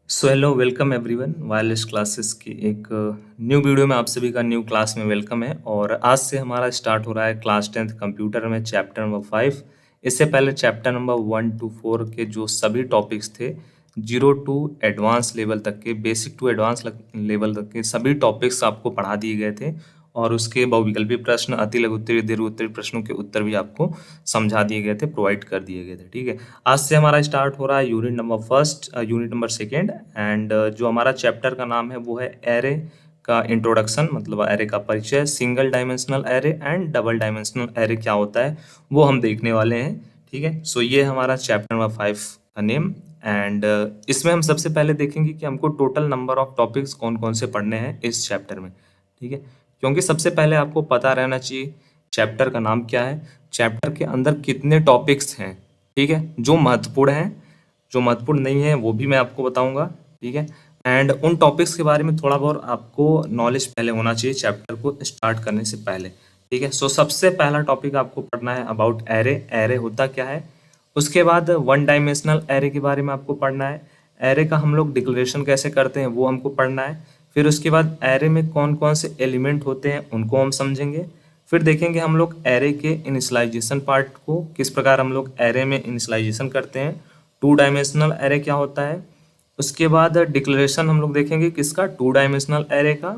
सो hello welcome everyone wireless classes की एक new video में आप सभी का न्यू क्लास में वेलकम है। और आज से हमारा स्टार्ट हो रहा है क्लास 10th कंप्यूटर में चैप्टर नंबर 5। इससे पहले चैप्टर नंबर 1 to 4 के जो सभी टॉपिक्स थे, जीरो टू एडवांस लेवल तक के, बेसिक टू एडवांस लेवल तक के सभी टॉपिक्स आपको पढ़ा दिए गए थे। और उसके बहुविकल्पी प्रश्न, अति लघु उत्तरीय, दीर्घ उत्तरीय प्रश्नों के उत्तर भी आपको समझा दिए गए थे, प्रोवाइड कर दिए गए थे। ठीक है, आज से हमारा स्टार्ट हो रहा है unit number first, unit number second. And जो हमारा चैप्टर का नाम है वो है एरे का इंट्रोडक्शन, मतलब एरे का परिचय, single dimensional array and double dimensional array क्या होता है वो हम देखने वाले हैं। ठीक है, सो ये हमारा चैप्टर नंबर 5 का नेम। एंड इसमें हम सबसे पहले देखेंगे कि हमको टोटल नंबर ऑफ टॉपिक्स कौन कौन से पढ़ने हैं इस चैप्टर में। ठीक है, क्योंकि सबसे पहले आपको पता रहना चाहिए चैप्टर का नाम क्या है, चैप्टर के अंदर कितने टॉपिक्स हैं। ठीक है, जो महत्वपूर्ण हैं, जो महत्वपूर्ण नहीं है वो भी मैं आपको बताऊंगा। ठीक है, एंड उन टॉपिक्स के बारे में थोड़ा बहुत आपको नॉलेज पहले होना चाहिए चैप्टर को स्टार्ट करने से पहले। ठीक है, सो सबसे पहला टॉपिक आपको पढ़ना है अबाउट एरे। एरे होता क्या है, उसके बाद वन डायमेंशनल एरे के बारे में आपको पढ़ना है। एरे का हम लोग डिक्लेरेशन कैसे करते हैं वो हमको पढ़ना है। फिर उसके बाद एरे में कौन कौन से एलिमेंट होते हैं उनको हम समझेंगे। फिर देखेंगे हम लोग एरे के इनिशियलाइजेशन पार्ट को, किस प्रकार हम लोग एरे में इनिशियलाइजेशन करते हैं। टू डायमेंशनल एरे क्या होता है। उसके बाद डिक्लेरेशन हम लोग देखेंगे किसका, टू डायमेंशनल एरे का।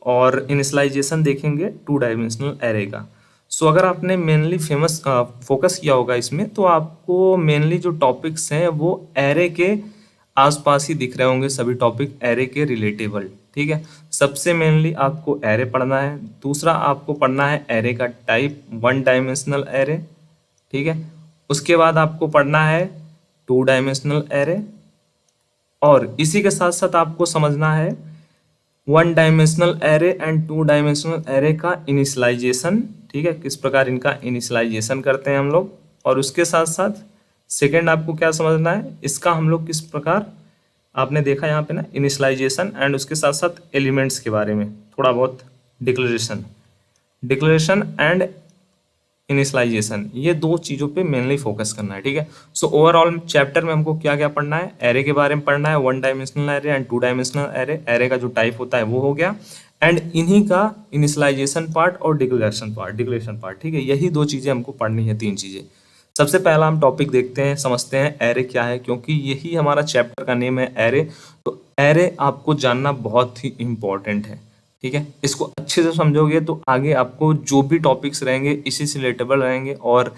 और इनिशियलाइजेशन देखेंगे टू डायमेंशनल एरे का। सो अगर आपने मेनली फोकस किया होगा इसमें, तो आपको मेनली जो टॉपिक्स हैं वो एरे के आसपास ही दिख रहे होंगे, सभी टॉपिक एरे के रिलेटेबल। ठीक है, सबसे मेनली आपको एरे पढ़ना है। दूसरा आपको पढ़ना है एरे का टाइप, वन डायमेंशनल एरे। ठीक है, उसके बाद आपको पढ़ना है टू डायमेंशनल एरे। और इसी के साथ साथ आपको समझना है one dimensional array and to dimensional array का इनिशियलाइजेशन। ठीक है, किस प्रकार इनका इनिशियलाइजेशन करते हैं हम लोग। और उसके साथ साथ सेकंड आपको क्या समझना है, इसका हम लोग किस प्रकार, आपने देखा यहाँ पे ना इनिशियलाइजेशन, एंड उसके साथ साथ एलिमेंट्स के बारे में थोड़ा बहुत, डिक्लेरेशन, डिक्लेरेशन एंड इनिशियलाइजेशन, ये दो चीज़ों पे मेनली फोकस करना है। ठीक है, सो ओवरऑल चैप्टर में हमको क्या क्या पढ़ना है, एरे के बारे में पढ़ना है, one dimensional array and to dimensional array, array का जो टाइप होता है वो हो गया, एंड इन्हीं का इनिशियलाइजेशन पार्ट और डिक्लेरेशन पार्ट। ठीक है, यही दो चीज़ें हमको पढ़नी है, तीन चीज़ें। सबसे पहला हम टॉपिक देखते हैं, समझते हैं एरे क्या है, क्योंकि यही हमारा चैप्टर का नेम है एरे। तो एरे आपको जानना बहुत ही इम्पोर्टेंट है। ठीक है, इसको अच्छे से समझोगे तो आगे आपको जो भी टॉपिक्स रहेंगे इसी से रिलेटेबल रहेंगे और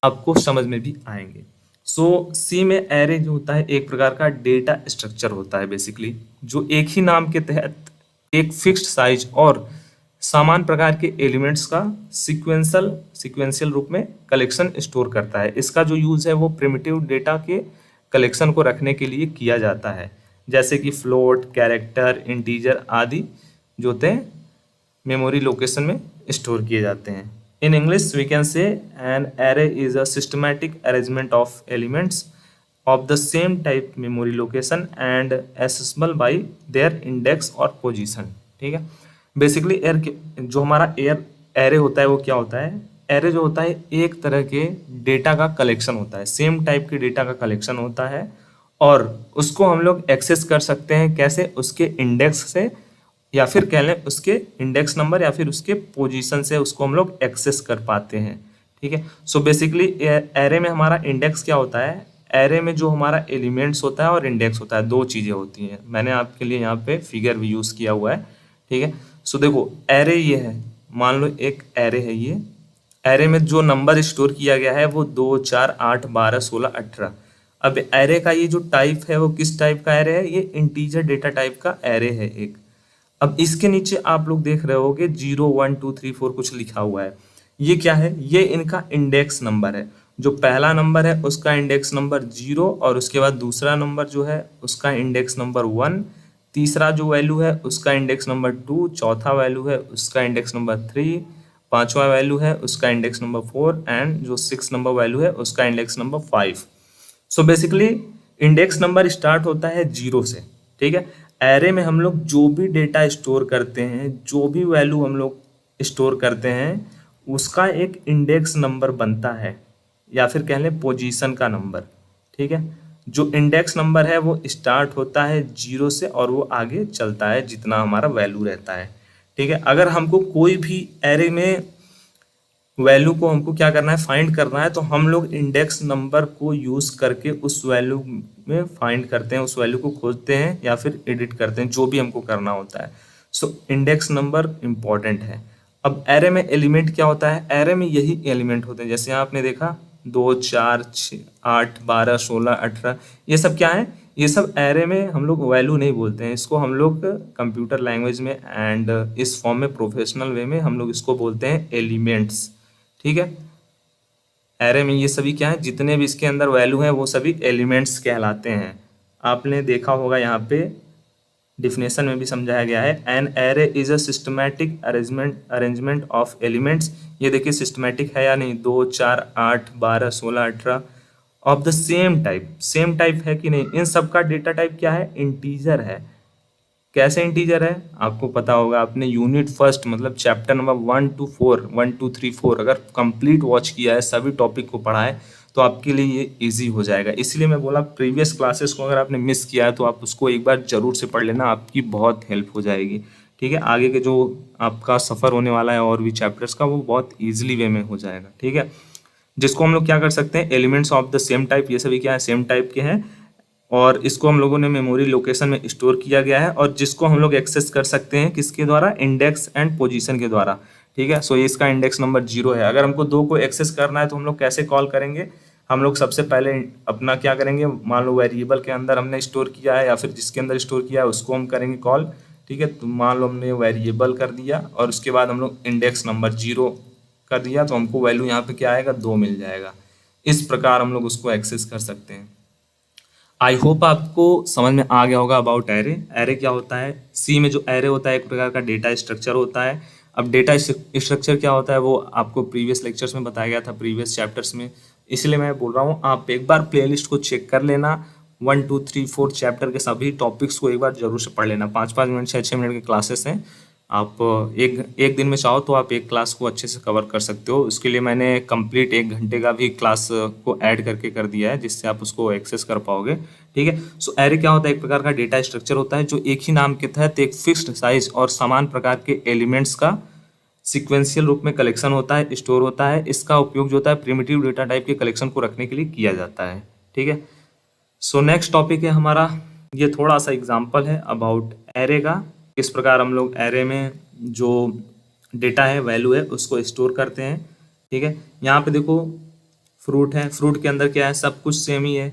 आपको समझ में भी आएंगे। सो सी में एरे जो होता है एक प्रकार का डेटा स्ट्रक्चर होता है बेसिकली, जो एक ही नाम के तहत एक फिक्स्ड साइज और समान प्रकार के एलिमेंट्स का सिक्वेंशियल रूप में कलेक्शन स्टोर करता है। इसका जो यूज है वो प्रिमिटिव डेटा के कलेक्शन को रखने के लिए किया जाता है, जैसे कि फ्लोट, कैरेक्टर, इंटीजर आदि जो होते हैं मेमोरी लोकेशन में स्टोर किए जाते हैं। In English we can say an array is a systematic arrangement of elements of the same type memory location and accessible by their index और पोजीशन। ठीक है, बेसिकली जो हमारा एरे होता है वो क्या होता है, एरे जो होता है एक तरह के डेटा का कलेक्शन होता है, सेम टाइप के डेटा का कलेक्शन होता है, और उसको हम लोग एक्सेस कर सकते हैं कैसे, उसके इंडेक्स से, या फिर कह लें उसके इंडेक्स नंबर, या फिर उसके पोजीशन से उसको हम लोग एक्सेस कर पाते हैं। ठीक है, सो बेसिकली एरे में हमारा इंडेक्स क्या होता है, एरे में जो हमारा एलिमेंट्स होता है और इंडेक्स होता है, दो चीज़ें होती हैं। मैंने आपके लिए यहाँ पे फिगर भी यूज़ किया हुआ है। ठीक है, सो देखो एरे ये है, मान लो एक एरे है ये, एरे में जो नंबर स्टोर किया गया है वो 2, 4, 8, 12, 16, 18। अब एरे का ये जो टाइप है वो किस टाइप का एरे है, ये इंटीजर डेटा टाइप का एरे है एक। अब इसके नीचे आप लोग देख रहे होगे 0, 1, 2, 3, 4 कुछ लिखा हुआ है, ये क्या है, ये इनका इंडेक्स नंबर है। जो पहला नंबर है उसका इंडेक्स नंबर 0, और उसके बाद दूसरा नंबर जो है उसका इंडेक्स नंबर 1, तीसरा जो वैल्यू है उसका इंडेक्स नंबर 2, चौथा वैल्यू है उसका इंडेक्स नंबर 3, पांचवा वैल्यू है उसका इंडेक्स नंबर 4, एंड जो 6 नंबर वैल्यू है उसका index number 5। So basically index number start होता है 0 से। ठीक है, एरे में हम लोग जो भी डेटा स्टोर करते हैं, जो भी वैल्यू हम लोग स्टोर करते हैं, उसका एक इंडेक्स नंबर बनता है, या फिर कह लें पोजीशन का नंबर। ठीक है, जो इंडेक्स नंबर है वो स्टार्ट होता है 0 से और वो आगे चलता है जितना हमारा वैल्यू रहता है। ठीक है, अगर हमको कोई भी एरे में वैल्यू को हमको क्या करना है, फाइंड करना है, तो हम लोग इंडेक्स नंबर को यूज करके उस वैल्यू में फाइंड करते हैं, उस वैल्यू को खोजते हैं या फिर एडिट करते हैं, जो भी हमको करना होता है। सो इंडेक्स नंबर इम्पॉर्टेंट है। अब एरे में एलिमेंट क्या होता है, एरे में यही एलिमेंट होते हैं, जैसे आपने देखा 2 4 6 8 12 16 18, ये सब क्या है, ये सब एरे में हम लोग वैल्यू नहीं बोलते हैं, इसको हम लोग कंप्यूटर लैंग्वेज में एंड इस फॉर्म में प्रोफेशनल वे में हम लोग इसको बोलते हैं एलिमेंट्स। ठीक है, एरे में ये सभी क्या है, जितने भी इसके अंदर वैल्यू हैं वो सभी एलिमेंट्स कहलाते हैं। आपने देखा होगा यहाँ पे डिफिनेशन में भी समझाया गया है, N array is a systematic arrangement of elements. ये देखिए सिस्टमैटिक है या नहीं, 2 4 8 12 16 18 of the same type, same type है कि नहीं, इन सब का डेटा टाइप क्या है, इंटीजर है। कैसे इंटीजर है, आपको पता होगा, आपने यूनिट फर्स्ट मतलब चैप्टर नंबर 1 to 4 1 2 3 4 अगर कंप्लीट वॉच किया है, सभी टॉपिक को पढ़ा है, तो आपके लिए ये इजी हो जाएगा। इसलिए मैं बोला प्रीवियस क्लासेस को अगर आपने मिस किया है तो आप उसको एक बार जरूर से पढ़ लेना, आपकी बहुत हेल्प हो जाएगी। ठीक है, आगे के जो आपका सफ़र होने वाला है और भी चैप्टर्स का, वो बहुत ईजिली वे में हो जाएगा। ठीक है, जिसको हम लोग क्या कर सकते हैं, elements of the same type, ये सभी क्या है, सेम टाइप के हैं, और इसको हम लोगों ने मेमोरी लोकेशन में स्टोर किया गया है, और जिसको हम लोग एक्सेस कर सकते हैं किसके द्वारा, इंडेक्स एंड पोजीशन के द्वारा। ठीक है, सो ये इसका इंडेक्स नंबर 0 है। अगर हमको 2 को एक्सेस करना है तो हम लोग कैसे कॉल करेंगे, हम लोग सबसे पहले अपना क्या करेंगे, मान लो वेरिएबल के अंदर हमने स्टोर किया है या फिर जिसके अंदर स्टोर किया है उसको हम करेंगे कॉल। ठीक है, तो मान लो हमने वेरिएबल कर दिया और उसके बाद हम लोग इंडेक्स नंबर 0 कर दिया, तो हमको वैल्यू यहाँ पे क्या आएगा, 2 मिल जाएगा। इस प्रकार हम लोग उसको एक्सेस कर सकते हैं। आई होप आपको समझ में आ गया होगा अबाउट एरे। एरे क्या होता है, सी में जो एरे होता है एक प्रकार का डेटा स्ट्रक्चर होता है। अब डेटा स्ट्रक्चर क्या होता है वो आपको प्रीवियस लेक्चर्स में बताया गया था, प्रीवियस चैप्टर्स में, इसलिए मैं बोल रहा हूँ आप एक बार प्लेलिस्ट को चेक कर लेना। 1 2 3 4 चैप्टर के सभी टॉपिक्स को एक बार जरूर से पढ़ लेना। 5 मिनट 6 मिनट के क्लासेस हैं। आप एक दिन में चाहो तो आप एक क्लास को अच्छे से कवर कर सकते हो। उसके लिए मैंने कंप्लीट 1 घंटे का भी क्लास को ऐड करके कर दिया है, जिससे आप उसको एक्सेस कर पाओगे। ठीक है, सो एरे क्या होता है, एक प्रकार का डेटा स्ट्रक्चर होता है जो एक ही नाम के तहत एक फिक्स्ड साइज और समान प्रकार के एलिमेंट्स का सिक्वेंशियल रूप में कलेक्शन होता है, स्टोर होता है। इसका उपयोग जो होता है प्रिमिटिव डेटा टाइप के कलेक्शन को रखने के लिए किया जाता है। ठीक है, सो नेक्स्ट टॉपिक है हमारा, ये थोड़ा सा एग्जांपल है अबाउट एरे का, किस प्रकार हम लोग एरे में जो डेटा है, वैल्यू है, उसको स्टोर करते हैं। ठीक है, यहाँ पे देखो फ्रूट है, फ्रूट के अंदर क्या है, सब कुछ सेम ही है।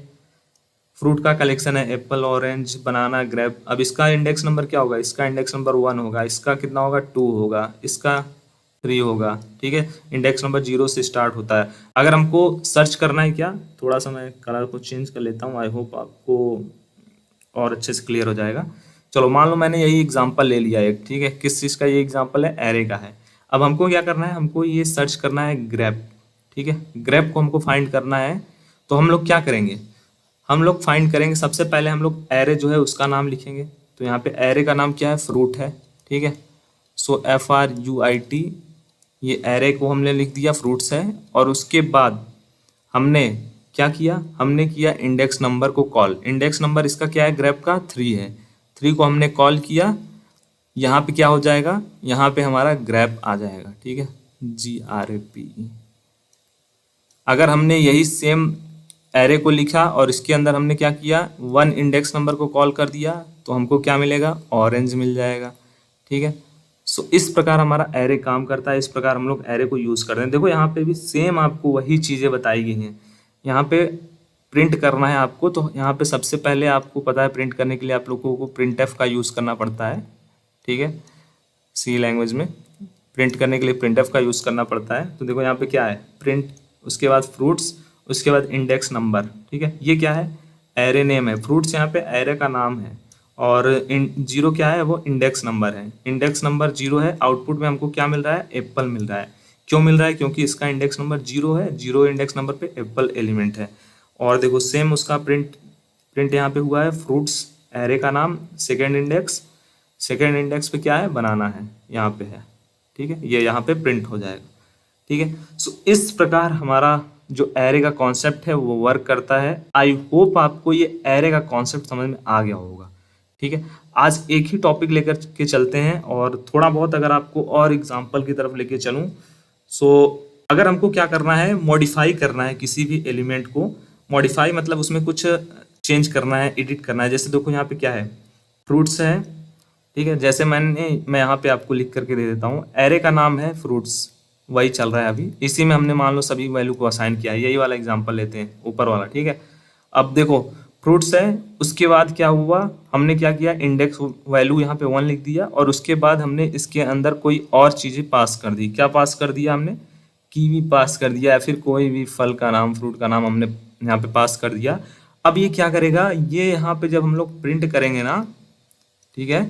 फ्रूट का कलेक्शन है एप्पल, ऑरेंज, बनाना, ग्रेप। अब इसका इंडेक्स नंबर क्या होगा, इसका इंडेक्स नंबर 1 होगा, इसका कितना होगा, 2 होगा, इसका 3 होगा। ठीक है, इंडेक्स नंबर 0 से स्टार्ट होता है। अगर हमको सर्च करना है क्या, थोड़ा सा मैं कलर को चेंज कर लेता हूँ, आई होप आपको और अच्छे से क्लियर हो जाएगा। चलो मान लो मैंने यही एग्जांपल ले लिया एक। ठीक है, किस चीज़ का ये एग्जांपल है, एरे का है। अब हमको क्या करना है, हमको ये सर्च करना है ग्रेप। ठीक है, ग्रेप को हमको फाइंड करना है, तो हम लोग क्या करेंगे, हम लोग फाइंड करेंगे, सबसे पहले हम लोग एरे जो है उसका नाम लिखेंगे। तो यहाँ पे एरे का नाम क्या है, फ्रूट है। ठीक है, सो FRUIT, ये एरे को हमने लिख दिया, फ्रूट्स है। और उसके बाद हमने क्या किया, हमने किया इंडेक्स नंबर को कॉल। इंडेक्स नंबर इसका क्या है, ग्रेप का 3 है, 3 को हमने कॉल किया। यहाँ पे क्या हो जाएगा, यहाँ पे हमारा ग्रेप आ जाएगा। ठीक है, GRAP। अगर हमने यही सेम एरे को लिखा और इसके अंदर हमने क्या किया, 1 इंडेक्स नंबर को कॉल कर दिया, तो हमको क्या मिलेगा, ऑरेंज मिल जाएगा। ठीक है, सो इस प्रकार हमारा एरे काम करता है, इस प्रकार हम लोग एरे को यूज़ करते हैं। देखो यहाँ पे भी सेम आपको वही चीज़ें बताई गई हैं। यहाँ पे प्रिंट करना है आपको, तो यहाँ पे सबसे पहले आपको पता है प्रिंट करने के लिए आप लोगों को printf का यूज़ करना पड़ता है। ठीक है, सी लैंग्वेज में प्रिंट करने के लिए printf का यूज़ करना पड़ता है। तो देखो यहाँ पे क्या है, प्रिंट, उसके बाद फ्रूट्स, उसके बाद इंडेक्स नंबर। ठीक है, ये क्या है, एरे नेम है। फ्रूट्स यहाँ पे एरे का नाम है, और 0 क्या है, वो इंडेक्स नंबर है। इंडेक्स नंबर 0 है, आउटपुट में हमको क्या मिल रहा है, एप्पल मिल रहा है। क्यों मिल रहा है, क्योंकि इसका इंडेक्स नंबर 0 है, 0 इंडेक्स नंबर पे एप्पल एलिमेंट है। और देखो सेम उसका प्रिंट यहाँ पे हुआ है, फ्रूट्स एरे का नाम, सेकेंड इंडेक्स पे क्या है, बनाना है, यहाँ पे है। ठीक है, ये यहाँ पे प्रिंट हो जाएगा। ठीक है, सो इस प्रकार हमारा जो एरे का कॉन्सेप्ट है वो वर्क करता है। आई होप आपको ये एरे का कॉन्सेप्ट समझ में आ गया होगा। ठीक है, आज एक ही टॉपिक लेकर के चलते हैं और थोड़ा बहुत अगर आपको और एग्जाम्पल की तरफ लेके चलूँ, सो अगर हमको क्या करना है, मॉडिफाई करना है किसी भी एलिमेंट को। मॉडिफाई मतलब उसमें कुछ चेंज करना है, एडिट करना है। जैसे देखो यहाँ पे क्या है, फ्रूट्स है। ठीक है, जैसे मैं यहाँ पे आपको लिख करके दे देता हूँ, एरे का नाम है फ्रूट्स, वही चल रहा है अभी। इसी में हमने मान लो सभी वैल्यू को असाइन किया है। यही वाला एग्जांपल लेते हैं, ऊपर वाला। ठीक है, अब देखो फ्रूट्स है, उसके बाद क्या हुआ, हमने क्या किया, इंडेक्स वैल्यू यहाँ पे 1 लिख दिया और उसके बाद हमने इसके अंदर कोई और चीज़ें पास कर दी। क्या पास कर दिया हमने, कीवी पास कर दिया, या फिर कोई भी फल का नाम, फ्रूट का नाम हमने यहाँ पे पास कर दिया। अब ये क्या करेगा, ये यहाँ पे जब हम लोग प्रिंट करेंगे ना, ठीक है,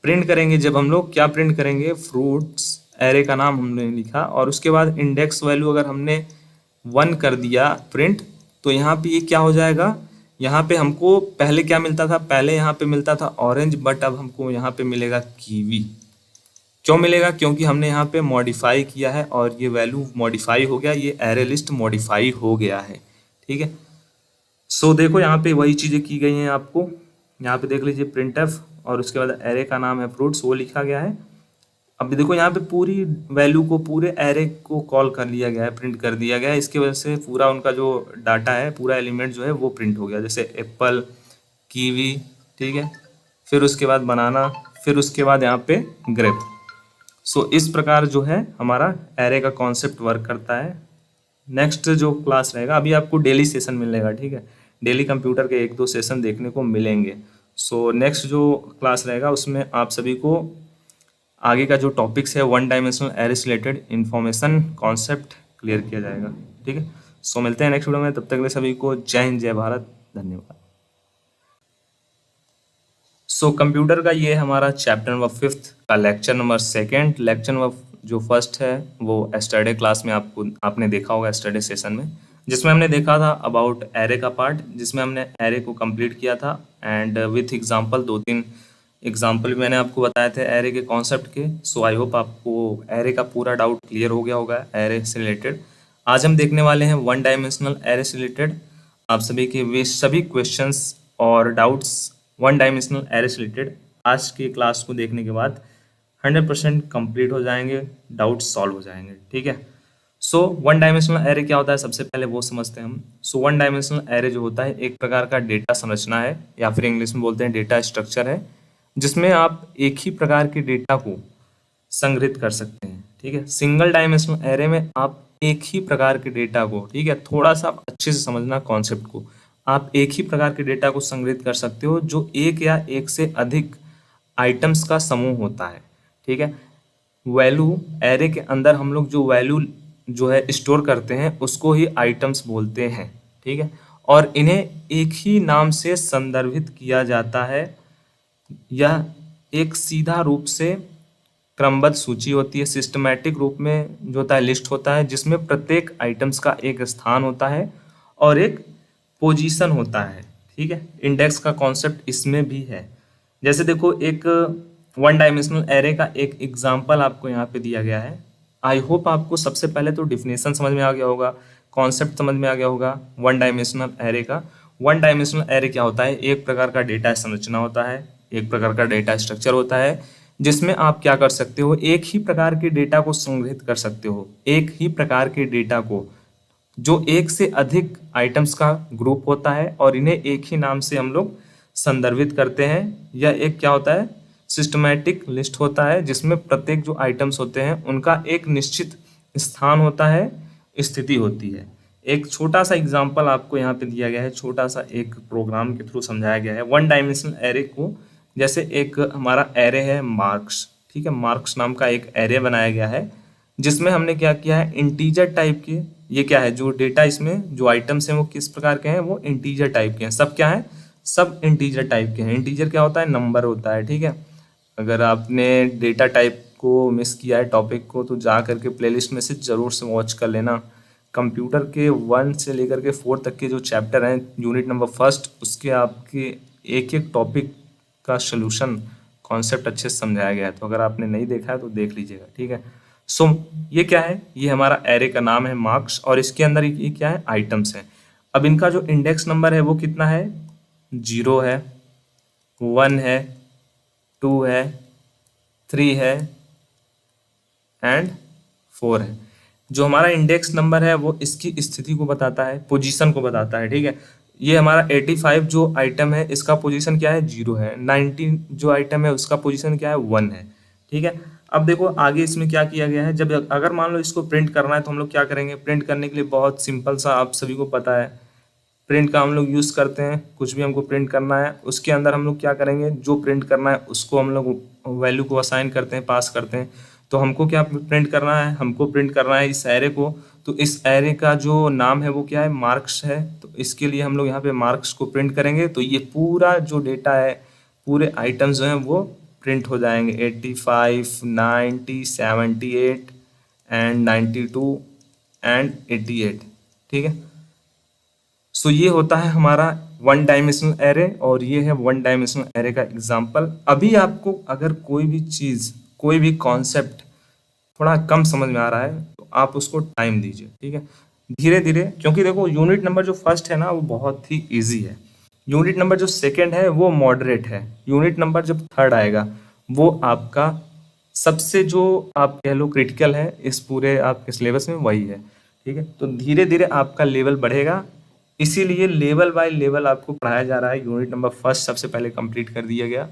प्रिंट करेंगे जब हम लोग, क्या प्रिंट करेंगे, फ्रूट्स, एरे का नाम हमने लिखा और उसके बाद इंडेक्स वैल्यू अगर हमने 1 कर दिया प्रिंट, तो यहाँ पे ये क्या हो जाएगा, यहाँ पे हमको पहले क्या मिलता था, पहले यहाँ पे मिलता था ऑरेंज, बट अब हमको यहाँ पे मिलेगा कीवी। क्यों मिलेगा, क्योंकि हमने यहाँ पे मॉडिफाई किया है और ये वैल्यू मॉडिफाई हो गया, ये एरे लिस्ट मॉडिफाई हो गया है। ठीक है, सो देखो यहाँ पे वही चीज़ें की गई हैं आपको। यहाँ पे देख लीजिए printf और उसके बाद एरे का नाम है फ्रूट्स, वो लिखा गया है। अब देखो यहाँ पे पूरी वैल्यू को, पूरे एरे को कॉल कर लिया गया है, प्रिंट कर दिया गया है। इसकी वजह से पूरा उनका जो डाटा है, पूरा एलिमेंट जो है वो प्रिंट हो गया। जैसे एप्पल, कीवी, ठीक है, फिर उसके बाद बनाना, फिर उसके बाद यहाँ पे ग्रेप। सो इस प्रकार जो है हमारा एरे का कॉन्सेप्ट वर्क करता है। नेक्स्ट जो क्लास रहेगा, अभी आपको डेली सेशन मिलेगा। ठीक है, डेली कंप्यूटर के 1-2 सेशन देखने को मिलेंगे। सो नेक्स्ट जो क्लास रहेगा उसमें आप सभी को आगे का जो टॉपिक्स है, 1 डायमेंशनल एरे से रिलेटेड इंफॉर्मेशन कॉन्सेप्ट क्लियर किया जाएगा। ठीक है, सो मिलते हैं नेक्स्ट वीडियो में, तब तक के लिए सभी को जय हिंद, जय भारत, धन्यवाद। सो कंप्यूटर का ये हमारा चैप्टर नंबर 5 का लेक्चर नंबर 2। लेक्चर नंबर जो फर्स्ट है वो एस्टरडे क्लास में आपने देखा होगा, एस्टरडे सेशन में, जिसमें हमने देखा था अबाउट एरे का पार्ट, जिसमें हमने एरे को कंप्लीट किया था एंड विथ एग्जांपल 2-3 एग्जांपल भी मैंने आपको बताए थे एरे के कॉन्सेप्ट के। सो आई होप आपको एरे का पूरा डाउट क्लियर हो गया होगा एरे से रिलेटेड। आज हम देखने वाले हैं 1 डायमेंशनल एरे से रिलेटेड। आप सभी के वे सभी क्वेश्चंस और डाउट्स 1 डायमेंशनल एरे से रिलेटेड आज की क्लास को देखने के बाद 100% कंप्लीट हो जाएंगे, डाउट सॉल्व हो जाएंगे। ठीक है, सो 1 डायमेंशनल एरे क्या होता है, सबसे पहले वो समझते हैं हम। सो 1 डायमेंशनल एरे जो होता है एक प्रकार का डेटा संरचना है, या फिर इंग्लिश में बोलते हैं डेटा स्ट्रक्चर है, जिसमें आप एक ही प्रकार के डेटा को संग्रहित कर सकते हैं। ठीक है, सिंगल डायमेंशनल एरे में आप एक ही प्रकार के डेटा को, ठीक है, थोड़ा सा आप अच्छे से समझना कॉन्सेप्ट को, आप एक ही प्रकार के डेटा को संग्रहित कर सकते हो जो एक या एक से अधिक आइटम्स का समूह होता है। ठीक है, वैल्यू एरे के अंदर हम लोग जो वैल्यू जो है स्टोर करते हैं उसको ही आइटम्स बोलते हैं। ठीक है, और इन्हें एक ही नाम से संदर्भित किया जाता है। यह एक सीधा रूप से क्रमबद्ध सूची होती है, सिस्टमैटिक रूप में जो होता है लिस्ट होता है, जिसमें प्रत्येक आइटम्स का एक स्थान होता है और एक पोजीशन होता है। ठीक है, इंडेक्स का कॉन्सेप्ट इसमें भी है। जैसे देखो एक 1 डायमेंशनल एरे का एक एग्जांपल आपको यहाँ पे दिया गया है। आई होप आपको सबसे पहले तो डिफिनेशन समझ में आ गया होगा, कॉन्सेप्ट समझ में आ गया होगा 1 डायमेंशनल एरे का। 1 डायमेंशनल एरे क्या होता है, एक प्रकार का डेटा संरचना होता है, एक प्रकार का डेटा स्ट्रक्चर होता है, जिसमें आप क्या कर सकते हो, एक ही प्रकार के डेटा को संग्रहित कर सकते हो, एक ही प्रकार के डेटा को, जो एक से अधिक आइटम्स का ग्रुप होता है और इन्हें एक ही नाम से हम लोग संदर्भित करते हैं। यह एक क्या होता है, सिस्टमैटिक लिस्ट होता है, जिसमें प्रत्येक जो आइटम्स होते हैं उनका एक निश्चित स्थान होता है, स्थिति होती है। एक छोटा सा एग्जांपल आपको यहाँ पे दिया गया है, छोटा सा एक प्रोग्राम के थ्रू समझाया गया है 1 डायमेंशनल एरे को। जैसे एक हमारा एरे है मार्क्स, ठीक है, मार्क्स नाम का एक एरे बनाया गया है, जिसमें हमने क्या किया है, इंटीजर टाइप के, ये क्या है, जो डेटा इसमें जो आइटम्स हैं वो किस प्रकार के हैं, वो इंटीजर टाइप के हैं। सब क्या है, सब इंटीजर टाइप के हैं। इंटीजर क्या होता है, नंबर होता है। ठीक है, अगर आपने डेटा टाइप को मिस किया है टॉपिक को, तो जा करके प्लेलिस्ट में से ज़रूर से वॉच कर लेना। कंप्यूटर के 1 से लेकर के 4 तक के जो चैप्टर हैं, यूनिट नंबर 1, उसके आपके एक एक टॉपिक का सोल्यूशन कॉन्सेप्ट अच्छे से समझाया गया है। तो अगर आपने नहीं देखा है तो देख लीजिएगा। ठीक है, सो ये क्या है, ये हमारा एरे का नाम है मार्क्स, और इसके अंदर ये क्या है, आइटम्स है। अब इनका जो इंडेक्स नंबर है वो कितना है, 0 है, 1 है, 2 है, 3 है एंड 4 है। जो हमारा इंडेक्स नंबर है वो इसकी स्थिति को बताता है, पोजीशन को बताता है, ठीक है। ये हमारा 85 जो आइटम है इसका पोजीशन क्या है, 0 है। 19 जो आइटम है उसका पोजीशन क्या है, 1 है, ठीक है। अब देखो आगे इसमें क्या किया गया है, जब अगर मान लो इसको प्रिंट करना है तो हम लोग क्या करेंगे, प्रिंट करने के लिए बहुत सिंपल सा, आप सभी को पता है प्रिंट का हम लोग यूज़ करते हैं। कुछ भी हमको प्रिंट करना है उसके अंदर हम लोग क्या करेंगे, जो प्रिंट करना है उसको हम लोग वैल्यू को असाइन करते हैं, पास करते हैं। तो हमको क्या प्रिंट करना है, हमको प्रिंट करना है इस एरे को। तो इस एरे का जो नाम है वो क्या है, मार्क्स है। तो इसके लिए हम लोग यहाँ पे मार्क्स को प्रिंट करेंगे। तो ये पूरा जो डेटा है, पूरे आइटम्स जो हैं वो प्रिंट हो जाएंगे, 85, 90, 78 एंड 92 एंड 88, ठीक है। सो ये होता है हमारा वन डायमेंशनल एरे, और ये है वन डायमेंशनल एरे का एग्जांपल। अभी आपको अगर कोई भी चीज़, कोई भी कॉन्सेप्ट थोड़ा कम समझ में आ रहा है तो आप उसको टाइम दीजिए, ठीक है, धीरे धीरे। क्योंकि देखो यूनिट नंबर जो फर्स्ट है ना वो बहुत ही इजी है, यूनिट नंबर जो सेकंड है वो मॉडरेट है, यूनिट नंबर जब थर्ड आएगा वो आपका सबसे जो आप कह लो क्रिटिकल है इस पूरे आपके सिलेबस में, वही है, ठीक है। तो धीरे धीरे आपका लेवल बढ़ेगा, इसीलिए लेवल बाय लेवल आपको पढ़ाया जा रहा है। यूनिट नंबर फर्स्ट सबसे पहले कंप्लीट कर दिया गया।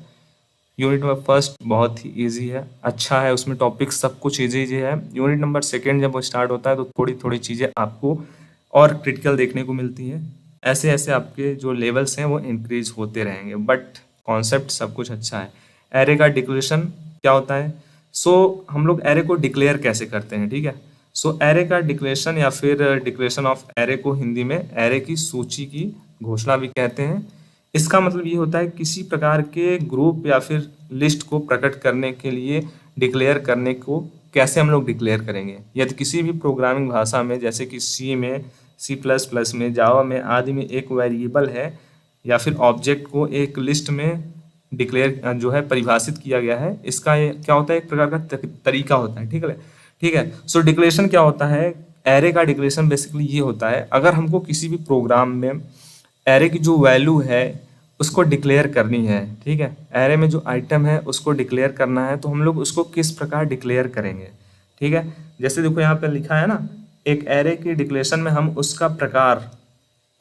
यूनिट नंबर फर्स्ट बहुत ही इजी है, अच्छा है, उसमें टॉपिक सब कुछ इजी इजी है। यूनिट नंबर सेकंड जब वो स्टार्ट होता है तो थोड़ी थोड़ी चीज़ें आपको और क्रिटिकल देखने को मिलती हैं। ऐसे ऐसे आपके जो लेवल्स हैं वो इंक्रीज होते रहेंगे, बट कॉन्सेप्ट सब कुछ अच्छा है। एरे का डिक्लेरेशन क्या होता है, सो हम लोग एरे को डिक्लेयर कैसे करते हैं, ठीक है। सो एरे का डिक्लेरेशन या फिर डिक्लेरेशन ऑफ एरे को हिंदी में एरे की सूची की घोषणा भी कहते हैं। इसका मतलब ये होता है किसी प्रकार के ग्रुप या फिर लिस्ट को प्रकट करने के लिए डिक्लेयर करने को कैसे हम लोग डिक्लेयर करेंगे। यदि किसी भी प्रोग्रामिंग भाषा में जैसे कि सी में, सी प्लस प्लस में, जावा में आदि में एक वेरिएबल है या फिर ऑब्जेक्ट को एक लिस्ट में डिक्लेयर जो है परिभाषित किया गया है, इसका ये क्या होता है, एक प्रकार का तरीका होता है, ठीक है, ठीक है। सो डिक्लेरेशन क्या होता है, एरे का डिक्लेरेशन बेसिकली ये होता है, अगर हमको किसी भी प्रोग्राम में एरे की जो वैल्यू है उसको डिक्लेयर करनी है, ठीक है, एरे में जो आइटम है उसको डिक्लेयर करना है, तो हम लोग उसको किस प्रकार डिक्लेयर करेंगे, ठीक है। जैसे देखो यहाँ पे लिखा है ना, एक एरे की डिक्लेरेशन में हम उसका प्रकार,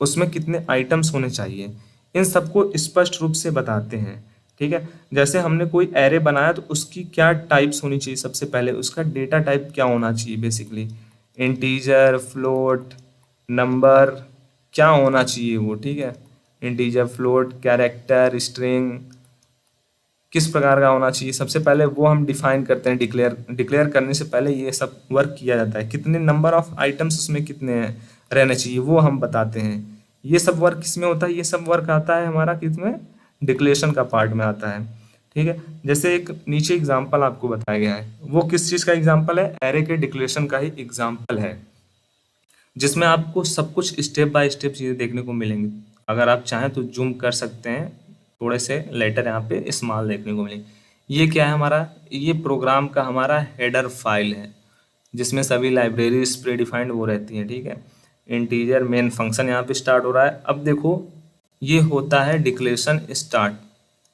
उसमें कितने आइटम्स होने चाहिए, इन सबको स्पष्ट रूप से बताते हैं, ठीक है। जैसे हमने कोई एरे बनाया तो उसकी क्या टाइप्स होनी चाहिए, सबसे पहले उसका डेटा टाइप क्या होना चाहिए, बेसिकली इंटीजर, फ्लोट, नंबर, क्या होना चाहिए वो, ठीक है, इंटीजर, फ्लोट, कैरेक्टर, स्ट्रिंग, किस प्रकार का होना चाहिए, सबसे पहले वो हम डिफाइन करते हैं। डिक्लेयर करने से पहले ये सब वर्क किया जाता है, कितने नंबर ऑफ आइटम्स उसमें कितने हैं रहने चाहिए वो हम बताते हैं। ये सब वर्क किसमें होता है, ये सब वर्क आता है हमारा किसमें, डिक्लेरेशन का पार्ट में आता है, ठीक है। जैसे एक नीचे एग्जाम्पल आपको बताया गया है, वो किस चीज़ का एग्जाम्पल है, एरे के डिक्लेरेशन का ही एग्जाम्पल है, जिसमें आपको सब कुछ स्टेप बाय स्टेप चीज़ें देखने को मिलेंगी। अगर आप चाहें तो जूम कर सकते हैं, थोड़े से लेटर यहाँ पे स्मॉल देखने को मिलेंगे। ये क्या है हमारा, ये प्रोग्राम का हमारा हेडर फाइल है, जिसमें सभी लाइब्रेरीज प्री डिफाइंड वो रहती हैं, ठीक है। इंटीजर मेन फंक्शन यहाँ पे स्टार्ट हो रहा है। अब देखो ये होता है डिक्लेरेशन स्टार्ट,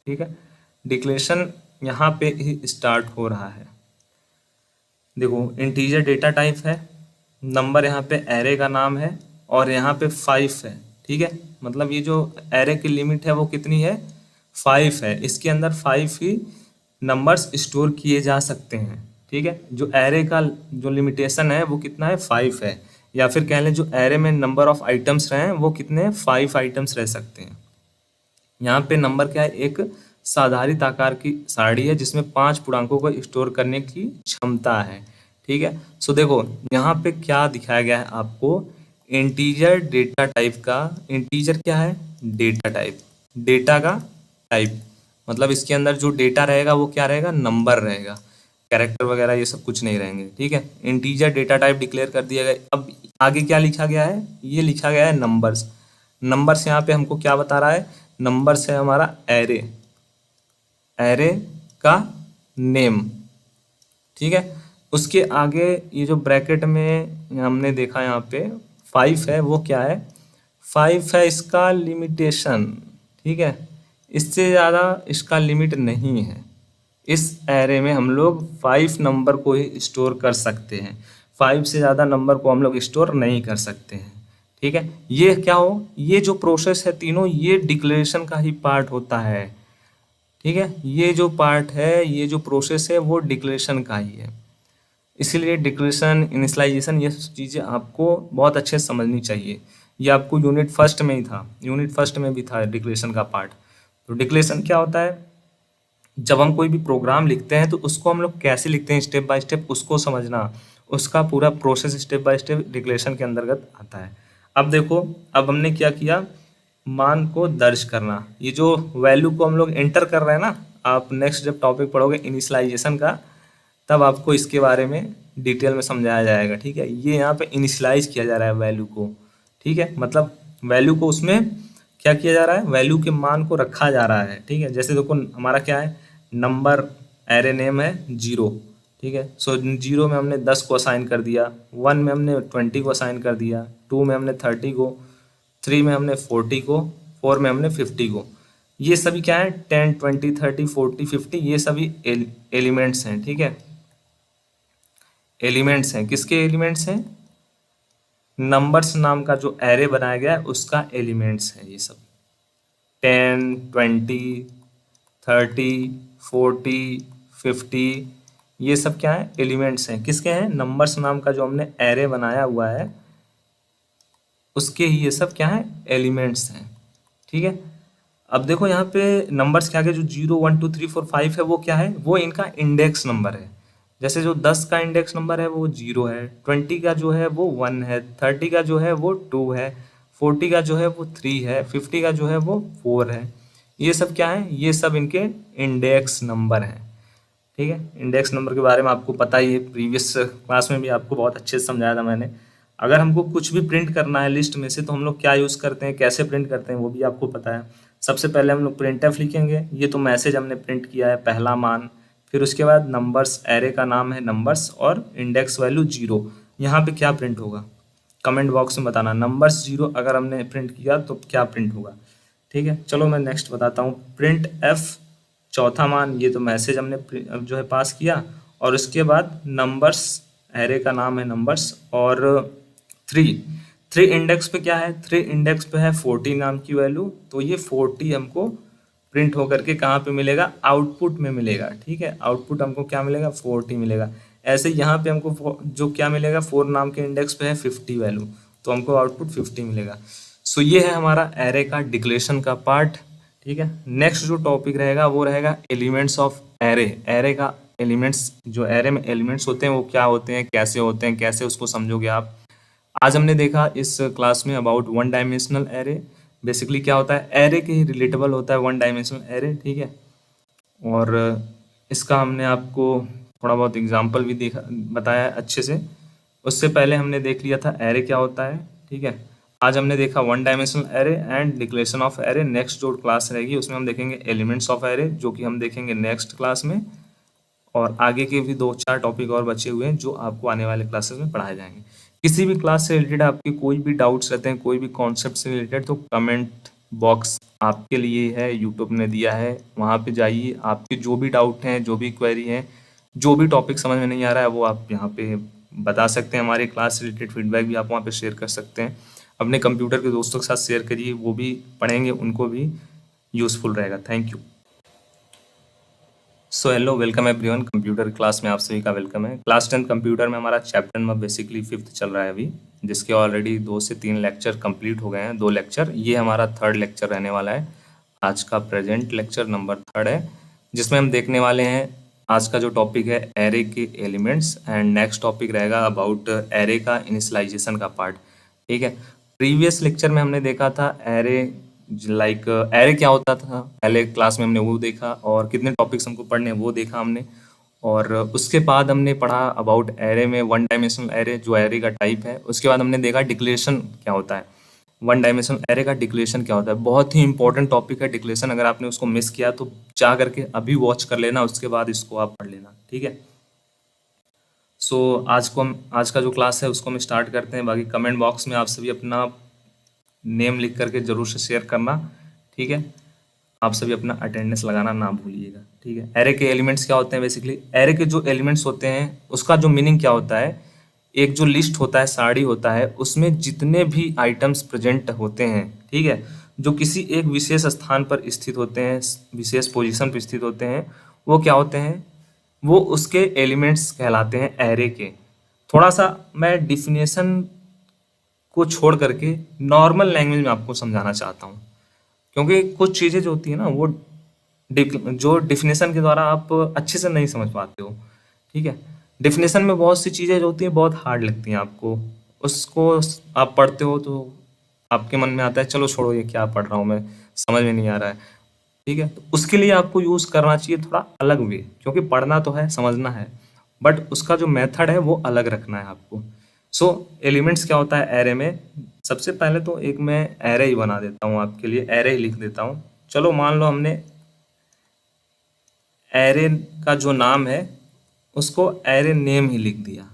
ठीक है, डिक्लेरेशन यहाँ पे ही स्टार्ट हो रहा है। देखो इंटीजर डेटा टाइप है, नंबर यहाँ पे एरे का नाम है, और यहाँ पे 5 है, ठीक है। मतलब ये जो एरे की लिमिट है वो कितनी है, 5 है, इसके अंदर 5 ही नंबर्स स्टोर किए जा सकते हैं, ठीक है। जो एरे का जो लिमिटेशन है वो कितना है, 5 है, या फिर कह लें जो एरे में नंबर ऑफ आइटम्स रहे हैं वो कितने हैं, 5 आइटम्स रह सकते हैं। यहाँ पे नंबर क्या है, एक साधारित आकार की सारणी है जिसमें 5 पूर्णांकों को स्टोर करने की क्षमता है, ठीक है। सो देखो यहाँ पे क्या दिखाया गया है आपको, इंटीजर डेटा टाइप का, इंटीजर क्या है, डेटा टाइप, डेटा का टाइप, मतलब इसके अंदर जो डेटा रहेगा वो क्या रहेगा, नंबर रहेगा, कैरेक्टर वगैरह ये सब कुछ नहीं रहेंगे, ठीक है। इंटीजर डेटा टाइप डिक्लेयर कर दिया गया। अब आगे क्या लिखा गया है, ये लिखा गया है नंबर्स। नंबर्स यहाँ पे हमको क्या बता रहा है, नंबर्स है हमारा एरे, एरे का नेम, ठीक है। उसके आगे ये जो ब्रैकेट में हमने देखा यहाँ पे 5 है, वो क्या है? 5 है इसका लिमिटेशन, ठीक है। इससे ज़्यादा इसका लिमिट नहीं है। इस एरे में हम लोग 5 नंबर को ही स्टोर कर सकते हैं, 5 से ज़्यादा नंबर को हम लोग स्टोर नहीं कर सकते हैं, ठीक है। ये क्या हो, ये जो प्रोसेस है तीनों, ये डिक्लेरेशन का ही पार्ट होता है, ठीक है। ये जो पार्ट है, ये जो प्रोसेस है, वो डिक्लेरेशन का ही है। इसीलिए डिक्लेरेशन, इनिशियलाइजेशन, ये सब चीज़ें आपको बहुत अच्छे से समझनी चाहिए। ये आपको यूनिट फर्स्ट में ही था, यूनिट फर्स्ट में भी था डिक्लेरेशन का पार्ट। तो डिक्लेरेशन क्या होता है? जब हम कोई भी प्रोग्राम लिखते हैं तो उसको हम लोग कैसे लिखते हैं, स्टेप बाय स्टेप उसको समझना, उसका पूरा process step by step declaration के अंतर्गत आता है। अब देखो, अब हमने क्या किया, मान को दर्ज करना। ये जो वैल्यू को हम लोग एंटर कर रहे हैं ना, आप नेक्स्ट जब टॉपिक पढ़ोगे इनिशियलाइजेशन का, तब आपको इसके बारे में डिटेल में समझाया जाएगा, ठीक है। ये यहाँ पे इनिशियलाइज किया जा रहा है वैल्यू को, ठीक है। मतलब वैल्यू को उसमें क्या किया जा रहा है, वैल्यू के मान को रखा जा रहा है, ठीक है। जैसे देखो हमारा क्या है, नंबर एरे नेम है 0, ठीक है। सो 0 में हमने 10 को असाइन कर दिया, 1 में हमने 20 को असाइन कर दिया, 2 में हमने 30 को, 3 में हमने 40 को, 4 में हमने 50 को। ये सभी क्या है, 10, 20, 30, 40, 50, ये सभी एलिमेंट्स हैं, ठीक है। एलिमेंट्स हैं, किसके एलिमेंट्स हैं? नंबर्स नाम का जो एरे बनाया गया है उसका एलिमेंट्स है ये सब। 10, 20, 30, 40, 50, ये सब क्या है, एलिमेंट्स हैं। किसके हैं? नंबर्स नाम का जो हमने एरे बनाया हुआ है उसके ही ये सब क्या है, एलिमेंट्स हैं, ठीक है। अब देखो यहाँ पे नंबर्स के आगे जो 0, 1, 2, 3, 4, 5 है, वो क्या है, वो इनका इंडेक्स नंबर है। जैसे जो 10 का इंडेक्स नंबर है वो 0 है, 20 का जो है वो 1 है, 30 का जो है वो 2 है, 40 का जो है वो 3 है, 50 का जो है वो 4 है। ये सब क्या है, ये सब इनके इंडेक्स नंबर हैं, ठीक है। इंडेक्स नंबर के बारे में आपको पता ही है, प्रीवियस क्लास में भी आपको बहुत अच्छे से समझाया था मैंने। अगर हमको कुछ भी प्रिंट करना है लिस्ट में से, तो हम लोग क्या यूज़ करते हैं, कैसे प्रिंट करते हैं, वो भी आपको पता है। सबसे पहले हम लोग प्रिंटफ लिखेंगे, ये तो मैसेज हमने प्रिंट किया है, पहला मान। फिर उसके बाद नंबर्स, एरे का नाम है नंबर्स और इंडेक्स वैल्यू 0। यहाँ पे क्या प्रिंट होगा, कमेंट बॉक्स में बताना। नंबर्स 0 अगर हमने प्रिंट किया तो क्या प्रिंट होगा, ठीक है। चलो मैं नेक्स्ट बताता हूँ। प्रिंट एफ, चौथा मान, ये तो मैसेज हमने जो है पास किया। और उसके बाद नंबर्स, एरे का नाम है नंबर्स, और 3 इंडेक्स पे क्या है, 3 इंडेक्स पे है 40 नाम की वैल्यू। तो ये 40 हमको प्रिंट होकर के कहाँ पे मिलेगा, आउटपुट में मिलेगा, ठीक है। आउटपुट हमको क्या मिलेगा, 40 मिलेगा। ऐसे यहाँ पे हमको जो क्या मिलेगा, 4 नाम के इंडेक्स पे है 50 वैल्यू, तो हमको आउटपुट 50 मिलेगा। सो ये है हमारा एरे का डिक्लेरेशन का पार्ट, ठीक है। नेक्स्ट जो टॉपिक रहेगा वो रहेगा एलिमेंट्स ऑफ एरे। एरे का एलिमेंट्स, जो एरे में एलिमेंट्स होते हैं वो क्या होते हैं, कैसे होते हैं, कैसे उसको समझोगे आप। आज हमने देखा इस क्लास में about one dimensional array. Basically क्या होता है, एरे के ही रिलेटेबल होता है वन डायमेंशनल एरे, ठीक है। और इसका हमने आपको थोड़ा बहुत एग्जांपल भी देखा, बताया है अच्छे से। उससे पहले हमने देख लिया था एरे क्या होता है, ठीक है। आज हमने देखा one dimensional array and declaration of array. Next जो क्लास रहेगी उसमें हम देखेंगे एलिमेंट्स ऑफ एरे, जो कि हम देखेंगे नेक्स्ट क्लास में। और आगे के भी 2-4 टॉपिक और बचे हुए हैं जो आपको आने वाले क्लासेस में पढ़ाए जाएंगे। किसी भी क्लास से रिलेटेड आपके कोई भी डाउट्स रहते हैं, कोई भी कॉन्सेप्ट से रिलेटेड, तो कमेंट बॉक्स आपके लिए है, यूट्यूब ने दिया है, वहाँ पे जाइए। आपके जो भी डाउट हैं, जो भी क्वेरी हैं, जो भी टॉपिक समझ में नहीं आ रहा है, वो आप यहाँ पे बता सकते हैं। हमारे क्लास से रिलेटेड फीडबैक भी आप वहाँ पे शेयर कर सकते हैं। अपने कंप्यूटर के दोस्तों के साथ शेयर करिए, वो भी पढ़ेंगे, उनको भी यूज़फुल रहेगा। Thank you. So hello, welcome everyone. Computer class में आप सभी का वेलकम है। क्लास 10 कंप्यूटर में हमारा चैप्टर नंबर बेसिकली 5th चल रहा है अभी, जिसके ऑलरेडी 2 से 3 लेक्चर कंप्लीट हो गए हैं। 2 लेक्चर, ये हमारा 3rd लेक्चर रहने वाला है। आज का प्रेजेंट लेक्चर नंबर 3rd है, जिसमें हम देखने वाले हैं आज का जो टॉपिक है एरे के एलिमेंट्स, एंड नेक्स्ट टॉपिक रहेगा अबाउट एरे का इनिशियलाइजेशन का पार्ट, ठीक है। प्रीवियस लेक्चर में हमने देखा था एरे, लाइक एरे क्या होता था, पहले क्लास में हमने वो देखा, और कितने टॉपिक्स हमको पढ़ने वो देखा हमने। और उसके बाद हमने पढ़ा अबाउट एरे में वन डायमेंशनल एरे, जो एरे का टाइप है। उसके बाद हमने देखा डिक्लेरेशन क्या होता है, वन डायमेंशनल एरे का डिक्लेरेशन क्या होता है। बहुत ही इंपॉर्टेंट टॉपिक है डिक्लेरेशन। अगर आपने उसको मिस किया तो जा करके अभी वॉच कर लेना, उसके बाद इसको आप पढ़ लेना, ठीक है। सो आज का जो क्लास है उसको हम स्टार्ट करते हैं। बाकी कमेंट बॉक्स में आप सभी अपना नेम लिख करके ज़रूर से शेयर करना, ठीक है। आप सभी अपना अटेंडेंस लगाना ना भूलिएगा, ठीक है। एरे के एलिमेंट्स क्या होते हैं? बेसिकली एरे के जो एलिमेंट्स होते हैं उसका जो मीनिंग क्या होता है, एक जो लिस्ट होता है, साड़ी होता है, उसमें जितने भी आइटम्स प्रेजेंट होते हैं, ठीक है, जो किसी एक विशेष स्थान पर स्थित होते हैं, विशेष पोजीशन पर स्थित होते हैं, वो क्या होते हैं? वो उसके एलिमेंट्स कहलाते हैं एरे के। थोड़ा सा मैं डिफिनेशन को छोड़ करके नॉर्मल लैंग्वेज में आपको समझाना चाहता हूँ, क्योंकि कुछ चीज़ें जो होती है ना वो जो डिफिनेशन के द्वारा आप अच्छे से नहीं समझ पाते हो, ठीक है। डिफिनेशन में बहुत सी चीज़ें जो होती हैं बहुत हार्ड लगती हैं आपको, उसको आप पढ़ते हो तो आपके मन में आता है चलो छोड़ो ये क्या पढ़ रहा हूँ मैं, समझ में नहीं आ रहा है, ठीक है। तो उसके लिए आपको यूज़ करना चाहिए थोड़ा अलग वे, क्योंकि पढ़ना तो है, समझना है, बट उसका जो मेथड है वो अलग रखना है आपको। सो एलिमेंट्स क्या होता है एरे में? सबसे पहले तो एक मैं एरे ही बना देता हूँ आपके लिए, एरे ही लिख देता हूँ। चलो मान लो हमने एरे का जो नाम है उसको एरे नेम ही लिख दिया,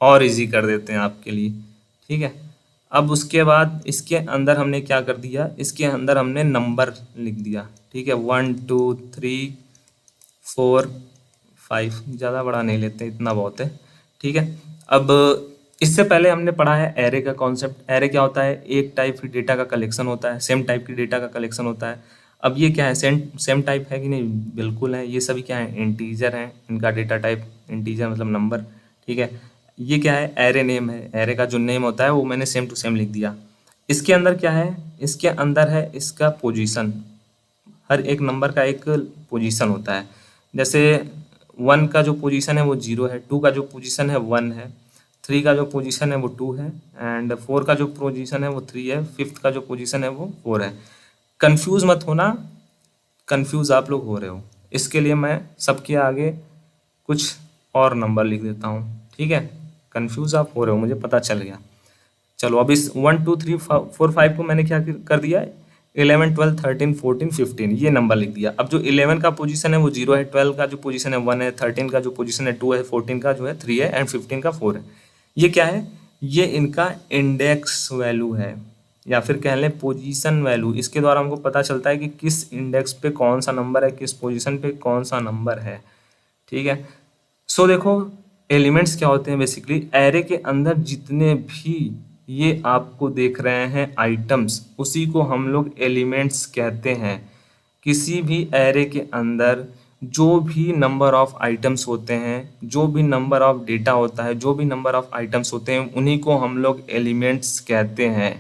और इजी कर देते हैं आपके लिए, ठीक है। अब उसके बाद इसके अंदर हमने क्या कर दिया, इसके अंदर हमने नंबर लिख दिया, ठीक है। 1 2 3 4 5, ज़्यादा बड़ा नहीं लेते, इतना बहुत है, ठीक है। अब इससे पहले हमने पढ़ा है एरे का कॉन्सेप्ट। एरे क्या होता है? एक टाइप की डेटा का कलेक्शन होता है, सेम टाइप की डेटा का कलेक्शन होता है। अब ये क्या है? सेम टाइप है कि नहीं? बिल्कुल है। ये सभी क्या है? इंटीजर हैं, इनका डेटा टाइप इंटीजर मतलब नंबर, ठीक है। ये क्या है? एरे नेम है। एरे का जो नेम होता है वो मैंने सेम टू सेम लिख दिया। इसके अंदर क्या है? इसके अंदर है इसका पोजीशन। हर एक नंबर का एक पोजीशन होता है। जैसे 1 का जो पोजीशन है वो 0 है, 2 का जो पोजीशन है 1 है, 3 का जो पोजीशन है वो 2 है, एंड 4 का जो पोजीशन है वो 3 है, 5th का जो पोजीशन है वो 4 है। कंफ्यूज मत होना, कंफ्यूज आप लोग हो रहे हो, इसके लिए मैं सबके आगे कुछ और नंबर लिख देता हूँ, ठीक है। कंफ्यूज आप हो रहे हो, मुझे पता चल गया। चलो अब इस 1 2 3 4 5 को मैंने क्या कर दिया? 11 12 13 14 15 ये नंबर लिख दिया। अब जो 11 का पोजीशन है वो 0 है, 12 का जो पोजीशन है 1 है, 13 का जो पोजीशन है 2 है, 14 का जो है 3 है, एंड 15 का 4 है। ये क्या है? ये इनका इंडेक्स वैल्यू है, या फिर कह लें पोजीशन वैल्यू। इसके द्वारा हमको पता चलता है कि किस इंडेक्स पे कौन सा नंबर है, किस पोजीशन पे कौन सा नंबर है, ठीक है। सो देखो एलिमेंट्स क्या होते हैं? बेसिकली एरे के अंदर जितने भी ये आपको देख रहे हैं आइटम्स, उसी को हम लोग एलिमेंट्स कहते हैं। किसी भी एरे के अंदर जो भी नंबर ऑफ आइटम्स होते हैं, जो भी नंबर ऑफ डेटा होता है, जो भी नंबर ऑफ आइटम्स होते हैं, उन्हीं को हम लोग एलिमेंट्स कहते हैं,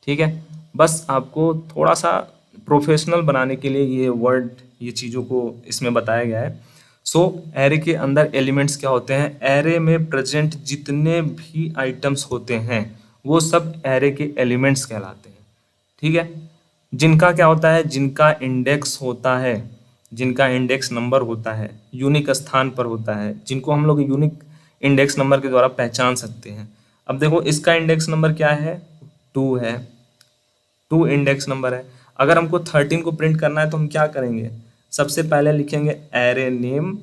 ठीक है। बस आपको थोड़ा सा प्रोफेशनल बनाने के लिए ये वर्ड, ये चीज़ों को इसमें बताया गया है। सो एरे के अंदर एलिमेंट्स क्या होते हैं? एरे में प्रेजेंट जितने भी आइटम्स होते हैं वो सब एरे के एलिमेंट्स कहलाते हैं, ठीक है। जिनका क्या होता है? जिनका इंडेक्स होता है, जिनका इंडेक्स नंबर होता है, यूनिक स्थान पर होता है, जिनको हम लोग यूनिक इंडेक्स नंबर के द्वारा पहचान सकते हैं। अब देखो इसका इंडेक्स नंबर क्या है? 2 है, 2 इंडेक्स नंबर है। अगर हमको 13 को प्रिंट करना है तो हम क्या करेंगे? सबसे पहले लिखेंगे एरे नेम,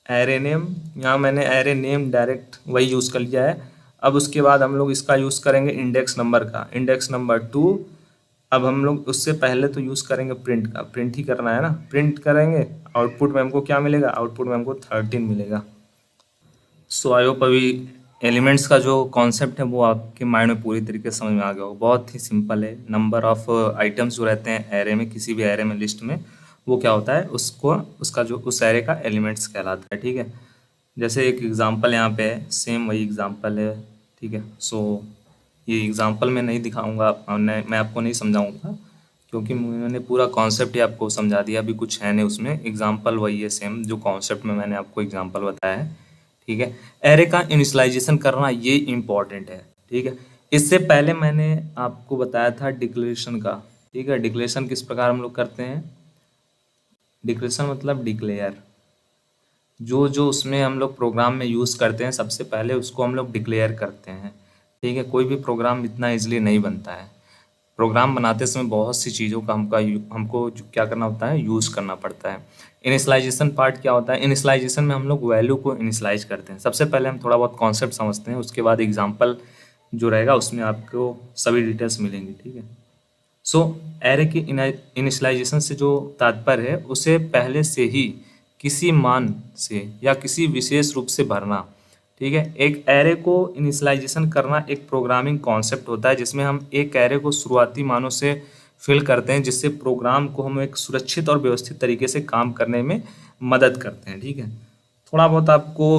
एरे नेम, यहाँ मैंने एरे नेम डायरेक्ट वही यूज़ कर लिया है। अब उसके बाद हम लोग इसका यूज़ करेंगे इंडेक्स नंबर का, इंडेक्स नंबर 2। अब हम लोग उससे पहले तो यूज़ करेंगे प्रिंट का, प्रिंट ही करना है ना, प्रिंट करेंगे, आउटपुट में हमको क्या मिलेगा? आउटपुट में हमको 13 मिलेगा। सो आई होप अभी एलिमेंट्स का जो कॉन्सेप्ट है वो आपके माइंड में पूरी तरीके से समझ में आ गया हो। बहुत ही सिंपल है। नंबर ऑफ आइटम्स जो रहते हैं एरे में, किसी भी एरे में, लिस्ट में, वो क्या होता है? उसको उसका जो उस एरे का एलिमेंट्स कहलाता है, ठीक है। जैसे एक एग्जांपल यहाँ पे है, सेम वही एग्जांपल है, ठीक है। सो ये एग्जांपल मैं नहीं दिखाऊंगा, मैं आपको नहीं समझाऊंगा, क्योंकि मैंने पूरा कॉन्सेप्ट ही आपको समझा दिया। अभी कुछ है नहीं उसमें, एग्जांपल वही है सेम जो कॉन्सेप्ट में मैंने आपको एग्जांपल बताया है, ठीक है। एरे का इनिशियलाइजेशन करना ये इम्पॉर्टेंट है, ठीक है। इससे पहले मैंने आपको बताया था डिक्लेरेशन का, ठीक है। डिक्लेरेशन किस प्रकार हम लोग करते हैं? डिक्लेरेशन मतलब डिक्लेयर, जो जो उसमें हम लोग प्रोग्राम में यूज़ करते हैं सबसे पहले उसको हम लोग डिक्लेयर करते हैं, ठीक है। कोई भी प्रोग्राम इतना इजीली नहीं बनता है। प्रोग्राम बनाते समय बहुत सी चीज़ों का हमको क्या करना होता है, यूज़ करना पड़ता है। इनिशियलाइजेशन पार्ट क्या होता है? इनिशियलाइजेशन में हम लोग वैल्यू को इनिशियलाइज करते हैं। सबसे पहले हम थोड़ा बहुत कॉन्सेप्ट समझते हैं, उसके बाद एग्जाम्पल जो रहेगा उसमें आपको सभी डिटेल्स मिलेंगी, ठीक है। सो एरे की इनिशियलाइजेशन से जो तात्पर्य है, उसे पहले से ही किसी मान से या किसी विशेष रूप से भरना, ठीक है। एक एरे को इनिशियलाइजेशन करना एक प्रोग्रामिंग कॉन्सेप्ट होता है, जिसमें हम एक एरे को शुरुआती मानों से फिल करते हैं, जिससे प्रोग्राम को हम एक सुरक्षित और व्यवस्थित तरीके से काम करने में मदद करते हैं, ठीक है। थोड़ा बहुत आपको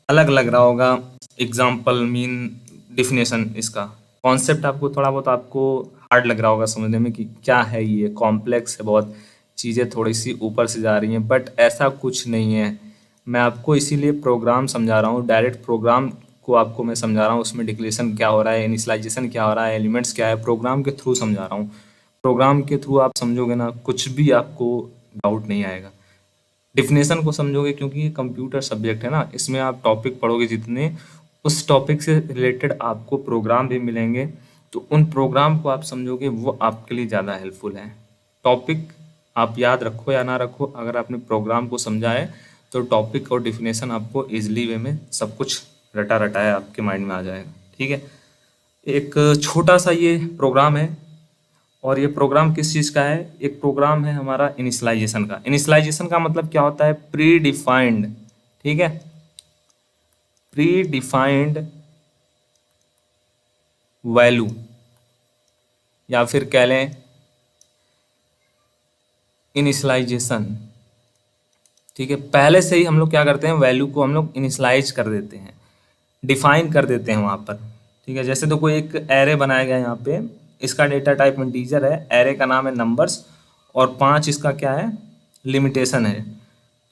अलग लग रहा होगा, एग्जाम्पल मीन डिफिनेशन, इसका कॉन्सेप्ट आपको थोड़ा बहुत आपको हार्ड लग रहा होगा समझने में कि क्या है, ये कॉम्प्लेक्स है बहुत, चीज़ें थोड़ी सी ऊपर से जा रही हैं, बट ऐसा कुछ नहीं है। मैं आपको इसीलिए प्रोग्राम समझा रहा हूँ, डायरेक्ट प्रोग्राम को आपको मैं समझा रहा हूँ, उसमें डिक्लेरेशन क्या हो रहा है, इनिशियलाइजेशन क्या हो रहा है, एलिमेंट्स क्या है, प्रोग्राम के थ्रू समझा रहा हूँ। प्रोग्राम के थ्रू आप समझोगे ना, कुछ भी आपको डाउट नहीं आएगा। डिफिनेशन को समझोगे, क्योंकि ये कंप्यूटर सब्जेक्ट है ना, इसमें आप टॉपिक पढ़ोगे जितने, उस टॉपिक से रिलेटेड आपको प्रोग्राम भी मिलेंगे, तो उन प्रोग्राम को आप समझोगे, वो आपके लिए ज़्यादा हेल्पफुल है। टॉपिक आप याद रखो या ना रखो, अगर आपने प्रोग्राम को समझा है तो टॉपिक और डिफिनेशन आपको इजली वे में सब कुछ रटा रटाया आपके माइंड में आ जाएगा, ठीक है। एक छोटा सा ये प्रोग्राम है, और ये प्रोग्राम किस चीज़ का है? एक प्रोग्राम है हमारा इनिशियलाइजेशन का। इनिशियलाइजेशन का मतलब क्या होता है? प्री डिफाइंड, ठीक है, प्री डिफाइंड वैल्यू, या फिर कह लें इनिशियलाइजेशन, ठीक है। पहले से ही हम लोग क्या करते हैं, वैल्यू को हम लोग इनिशियलाइज कर देते हैं, डिफाइन कर देते हैं वहाँ पर, ठीक है। जैसे तो कोई एक एरे बनाया गया यहाँ पे, इसका डेटा टाइप इंटीजर है, एरे का नाम है नंबर्स, और 5 इसका क्या है, लिमिटेशन है,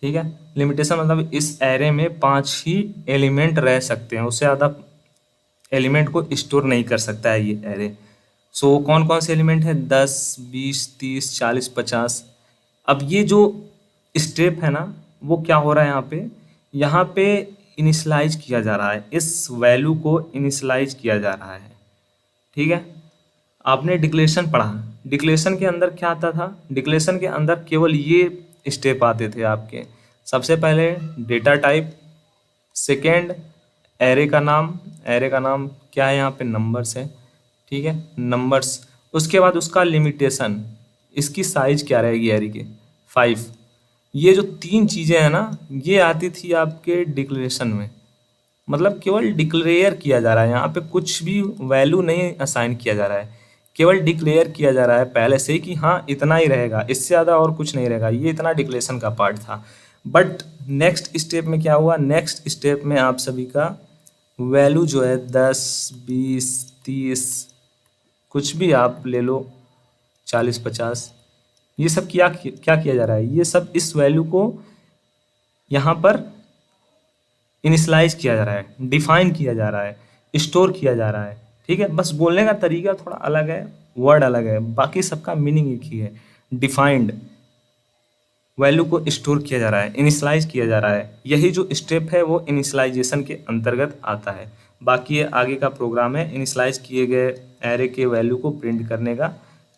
ठीक है। लिमिटेशन मतलब इस एरे में 5 ही एलिमेंट रह सकते हैं, उससे ज़्यादा एलिमेंट को स्टोर नहीं कर सकता है ये एरे। सो कौन कौन से एलिमेंट है? 10, 20, 30, 40, 50। अब ये जो स्टेप है ना, वो क्या हो रहा है यहाँ पे इनिशियलाइज किया जा रहा है, इस वैल्यू को इनिशियलाइज किया जा रहा है, ठीक है। आपने डिक्लेरेशन पढ़ा, डिक्लेरेशन के अंदर क्या आता था? डिक्लेरेशन के अंदर केवल ये स्टेप आते थे आपके। सबसे पहले डेटा टाइप, सेकेंड एरे का नाम, एरे का नाम क्या है यहाँ पे? नंबर्स है, ठीक है, नंबर्स। उसके बाद उसका लिमिटेशन, इसकी साइज क्या रहेगी एरे की? 5। ये जो 3 चीज़ें हैं ना, ये आती थी आपके डिक्लेरेशन में। मतलब केवल डिक्लेयर किया जा रहा है, यहाँ पे कुछ भी वैल्यू नहीं असाइन किया जा रहा है, केवल डिक्लेयर किया जा रहा है पहले से ही कि हाँ इतना ही रहेगा, इससे ज़्यादा और कुछ नहीं रहेगा। ये इतना डिक्लेरेशन का पार्ट था। बट नेक्स्ट स्टेप में क्या हुआ? नेक्स्ट स्टेप में आप सभी का वैल्यू जो है 10, 20, 30, कुछ भी आप ले लो, 40, 50, ये सब क्या किया जा रहा है? ये सब इस वैल्यू को यहाँ पर इनिशियलाइज किया जा रहा है, डिफाइन किया जा रहा है, स्टोर किया जा रहा है, ठीक है। बस बोलने का तरीका थोड़ा अलग है, वर्ड अलग है, बाकी सबका मीनिंग एक ही है। डिफाइंड वैल्यू को स्टोर किया जा रहा है, इनिशियलाइज किया जा रहा है, यही जो स्टेप है वो इनिशियलाइजेशन के अंतर्गत आता है। बाकी ये आगे का प्रोग्राम है इनिशियलाइज किए गए एरे के वैल्यू को प्रिंट करने का,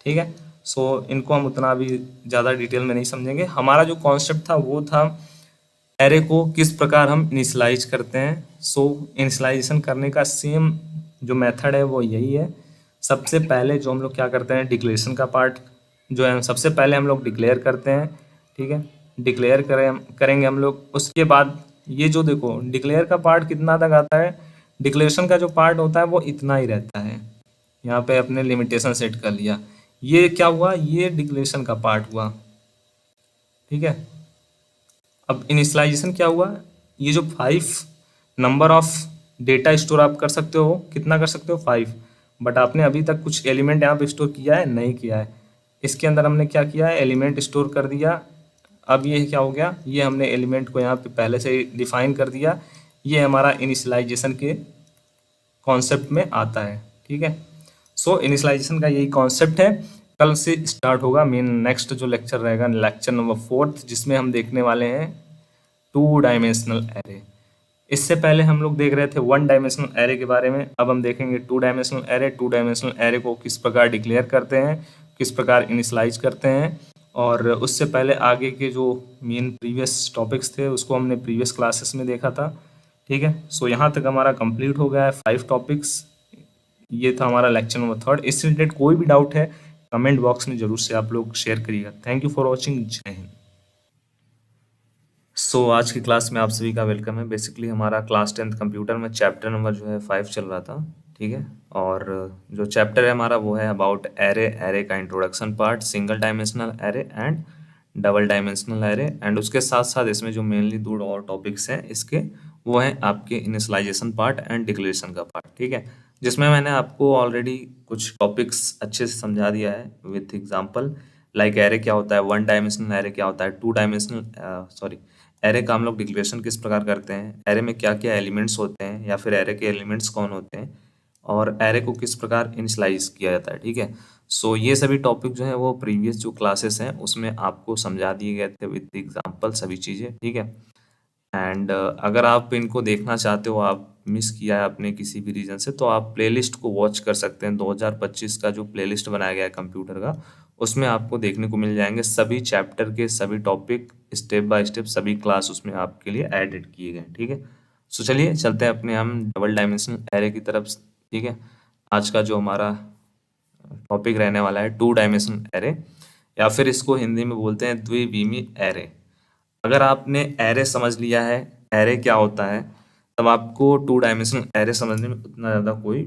ठीक है। सो इनको हम उतना भी ज़्यादा डिटेल में नहीं समझेंगे। हमारा जो कॉन्सेप्ट था वो था एरे को किस प्रकार हम इनिशियलाइज करते हैं। सो इनिशियलाइजेशन करने का सेम जो मेथड है वो यही है। सबसे पहले जो हम लोग क्या करते हैं, डिक्लेरेशन का पार्ट जो है, सबसे पहले हम लोग डिक्लेयर करते हैं, ठीक है। डिक्लेयर करेंगे हम लोग। उसके बाद ये जो देखो डिक्लेयर का पार्ट कितना तक आता है, डिक्लेरेशन का जो पार्ट होता है वो इतना ही रहता है। यहाँ पे अपने लिमिटेशन सेट कर लिया, ये क्या हुआ, ये डिक्लेरेशन का पार्ट हुआ, ठीक है। अब इनिशियलाइजेशन क्या हुआ, ये जो 5 नंबर ऑफ डेटा स्टोर आप कर सकते हो, कितना कर सकते हो? 5। बट आपने अभी तक कुछ एलिमेंट यहाँ पे स्टोर किया है? नहीं किया है। इसके अंदर हमने क्या किया है, एलिमेंट स्टोर कर दिया। अब ये क्या हो गया, ये हमने एलिमेंट को यहाँ पे पहले से ही डिफाइन कर दिया। ये हमारा इनिशियलाइजेशन के कॉन्सेप्ट में आता है, ठीक है। सो इनिशियलाइजेशन का यही कॉन्सेप्ट है। कल से स्टार्ट होगा मेन नेक्स्ट जो लेक्चर रहेगा, लेक्चर नंबर 4, जिसमें हम देखने वाले हैं 2 डायमेंशनल एरे। इससे पहले हम लोग देख रहे थे वन डायमेंशनल एरे के बारे में, अब हम देखेंगे to dimensional array. To dimensional array को किस प्रकार डिक्लेयर करते हैं, किस प्रकार इनिशलाइज करते हैं, और उससे पहले आगे के जो मेन प्रीवियस टॉपिक्स थे उसको हमने प्रीवियस क्लासेस में देखा था। ठीक है, सो यहाँ तक हमारा कंप्लीट हो गया है 5 टॉपिक्स। ये था हमारा लेक्चर नंबर 3। इससे रिलेटेड कोई भी डाउट है कमेंट बॉक्स में जरूर से आप लोग शेयर करिएगा। Thank you for watching. जय हिंद। आज की क्लास में आप सभी का वेलकम है। बेसिकली हमारा क्लास 10th कंप्यूटर में चैप्टर नंबर जो है 5 चल रहा था। ठीक है, और जो चैप्टर है हमारा वो है अबाउट एरे, एरे का introduction part, single dimensional array and double dimensional array, and उसके साथ साथ इसमें जो मेनली 2 और टॉपिक्स हैं इसके, वो हैं आपके इनिशियलाइजेशन पार्ट एंड डिक्लेरेशन का पार्ट। ठीक है, जिसमें मैंने आपको ऑलरेडी कुछ टॉपिक्स अच्छे से समझा दिया है विथ एग्जाम्पल। लाइक एरे क्या होता है, वन डायमेंशनल एरे क्या होता है, टू डायमेंशनल एरे का हम लोग डिक्लेरेशन किस प्रकार करते हैं, एरे में क्या क्या एलिमेंट्स होते हैं या फिर एरे के एलिमेंट्स कौन होते हैं, और एरे को किस प्रकार इनिशियलाइज किया जाता है। ठीक है, ये सभी टॉपिक जो है वो प्रीवियस जो क्लासेस हैं उसमें आपको समझा दिए गए थे विद एग्जांपल सभी चीज़ें। ठीक है, एंड अगर आप इनको देखना चाहते हो, आप मिस किया है अपने किसी भी रीजन से, तो आप प्लेलिस्ट को वॉच कर सकते हैं। 2025 का जो प्लेलिस्ट बनाया गया है कंप्यूटर का, उसमें आपको देखने को मिल जाएंगे सभी चैप्टर के सभी टॉपिक, स्टेप बाय स्टेप सभी क्लास उसमें आपके लिए एडेड किए गए। ठीक है, चलिए चलते हैं अपने हम डबल डायमेंशनल एरे की तरफ। ठीक है, आज का जो हमारा टॉपिक रहने वाला है टू डायमेंशनल एरे, या फिर इसको हिंदी में बोलते हैं द्विविमीय एरे। अगर आपने एरे समझ लिया है, एरे क्या होता है, तब आपको टू डायमेंशनल एरे समझने में उतना ज़्यादा कोई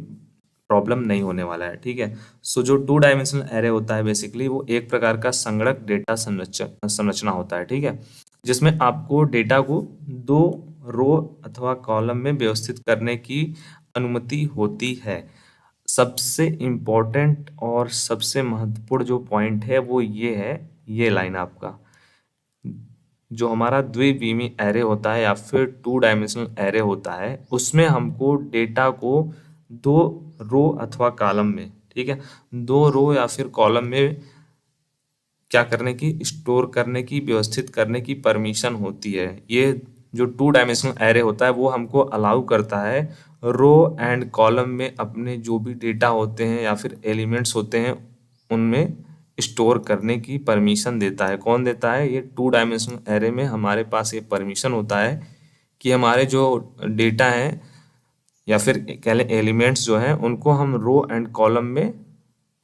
प्रॉब्लम नहीं होने वाला है। ठीक है, जो टू डायमेंशनल एरे होता है बेसिकली वो एक प्रकार का संगणक डेटा संरचना होता है। ठीक है, जिसमें आपको डेटा को 2 रो अथवा कॉलम में व्यवस्थित करने की अनुमति होती है। सबसे इम्पोर्टेंट और सबसे महत्वपूर्ण जो पॉइंट है वो ये है, ये लाइन आपका, जो हमारा द्विविमीय एरे होता है या फिर टू डायमेंशनल एरे होता है, उसमें हमको डेटा को 2 रो अथवा कॉलम में, ठीक है, 2 रो या फिर कॉलम में क्या करने की, स्टोर करने की, व्यवस्थित करने की परमिशन होती है। ये जो टू डायमेंशनल एरे होता है वो हमको अलाउ करता है रो एंड कॉलम में अपने जो भी डेटा होते हैं या फिर एलिमेंट्स होते हैं उनमें स्टोर करने की परमिशन देता है। कौन देता है? ये टू डायमेंशनल एरे में हमारे पास ये परमिशन होता है कि हमारे जो डेटा हैं या फिर कह लें एलिमेंट्स जो हैं उनको हम रो एंड कॉलम में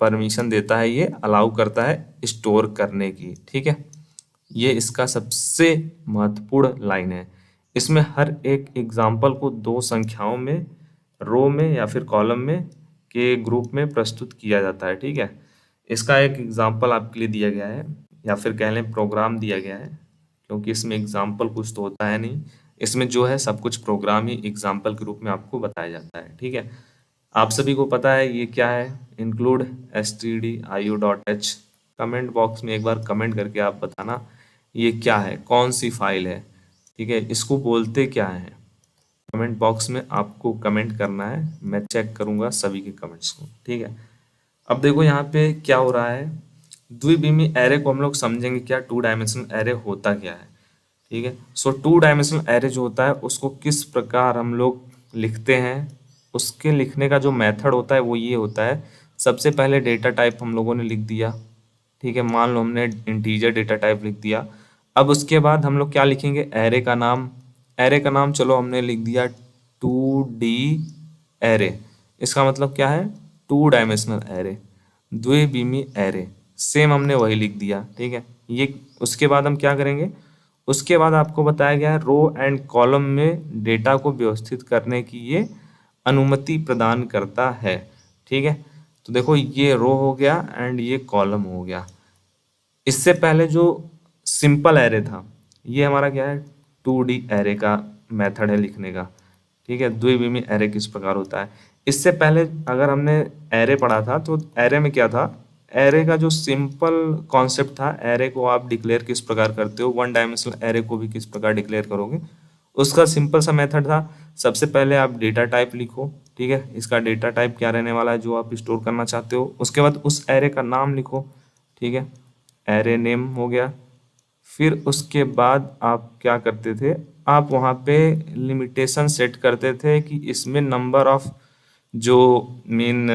परमिशन देता है, ये अलाउ करता है स्टोर करने की। ठीक है, ये इसका सबसे महत्वपूर्ण लाइन है। इसमें हर एक एग्जाम्पल को 2 संख्याओं में, रो में या फिर कॉलम में के ग्रुप में प्रस्तुत किया जाता है। ठीक है, इसका एक एग्जाम्पल आपके लिए दिया गया है या फिर कह लें प्रोग्राम दिया गया है, क्योंकि इसमें एग्जाम्पल कुछ तो होता है नहीं, इसमें जो है सब कुछ प्रोग्राम ही एग्जाम्पल के रूप में आपको बताया जाता है। ठीक है, आप सभी को पता है ये क्या है, इंक्लूड stdio.h। कमेंट बॉक्स में एक बार कमेंट करके आप बताना ये क्या है, कौन सी फाइल है। ठीक है, इसको बोलते क्या है, कमेंट बॉक्स में आपको कमेंट करना है, मैं चेक करूंगा सभी के कमेंट्स को। ठीक है, अब देखो यहाँ पे क्या हो रहा है, द्विविमीय एरे को हम लोग समझेंगे क्या, टू डायमेंशनल एरे होता क्या है। ठीक है, टू डायमेंशनल एरे जो होता है उसको किस प्रकार हम लोग लिखते हैं, उसके लिखने का जो मेथड होता है वो ये होता है। सबसे पहले डेटा टाइप हम लोगों ने लिख दिया। ठीक है, मान लो हमने इंटीजर डेटा टाइप लिख दिया। अब उसके बाद हम लोग क्या लिखेंगे, एरे का नाम। एरे का नाम चलो हमने लिख दिया 2D एरे। इसका मतलब क्या है, टू डायमेंशनल एरे, द्विविमीय एरे। सेम हमने वही लिख दिया। ठीक है, ये उसके बाद हम क्या करेंगे, उसके बाद आपको बताया गया है रो एंड कॉलम में डेटा को व्यवस्थित करने की ये अनुमति प्रदान करता है। ठीक है, तो देखो ये रो हो गया एंड ये कॉलम हो गया। इससे पहले जो सिंपल एरे था ये हमारा क्या है, 2D एरे का मेथड है लिखने का। ठीक है, द्विविमीय एरे किस प्रकार होता है। इससे पहले अगर हमने एरे पढ़ा था तो एरे में क्या था, एरे का जो सिंपल कॉन्सेप्ट था, एरे को आप डिक्लेयर किस प्रकार करते हो, वन डायमेंशनल एरे को भी किस प्रकार डिक्लेयर करोगे, उसका सिंपल सा मेथड था। सबसे पहले आप डेटा टाइप लिखो। ठीक है, इसका डेटा टाइप क्या रहने वाला है जो आप स्टोर करना चाहते हो। उसके बाद उस एरे का नाम लिखो। ठीक है, एरे नेम हो गया। फिर उसके बाद आप क्या करते थे, आप वहाँ पे लिमिटेशन सेट करते थे कि इसमें नंबर ऑफ जो मेन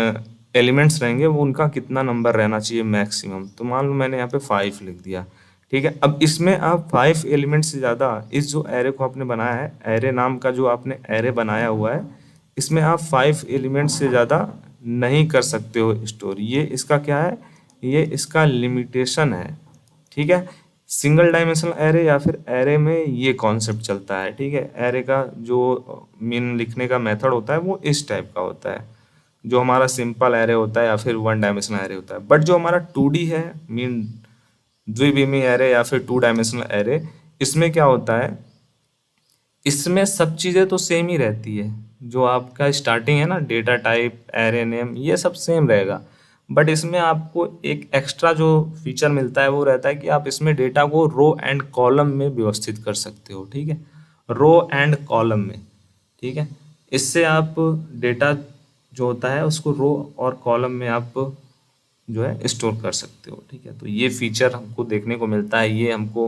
एलिमेंट्स रहेंगे वो उनका कितना नंबर रहना चाहिए मैक्सिमम। तो मान लो मैंने यहाँ पे 5 लिख दिया, ठीक है। अब इसमें आप 5 एलिमेंट से ज़्यादा इस जो एरे को आपने बनाया है, एरे नाम का जो आपने एरे बनाया हुआ है, इसमें आप 5 एलिमेंट से ज़्यादा नहीं कर सकते हो स्टोर। ये इसका क्या है, ये इसका लिमिटेशन है, ठीक है। सिंगल डायमेंशनल एरे या फिर एरे में ये कॉन्सेप्ट चलता है, ठीक है। एरे का जो मीन लिखने का मेथड होता है वो इस टाइप का होता है, जो हमारा सिंपल एरे होता है या फिर वन डायमेंशनल एरे होता है। बट जो हमारा 2D है, मीन द्विविमीय एरे या फिर 2 डायमेंशनल एरे, इसमें क्या होता है, इसमें सब चीज़ें तो सेम ही रहती है। जो आपका स्टार्टिंग है ना, डेटा टाइप, एरे नेम, ये सब सेम रहेगा। बट इसमें आपको एक एक्स्ट्रा जो फीचर मिलता है वो रहता है कि आप इसमें डेटा को रो एंड कॉलम में व्यवस्थित कर सकते हो, ठीक है। रो एंड कॉलम में, ठीक है। इससे आप डेटा जो होता है उसको रो और कॉलम में आप जो है स्टोर कर सकते हो, ठीक है। तो ये फीचर हमको देखने को मिलता है, ये हमको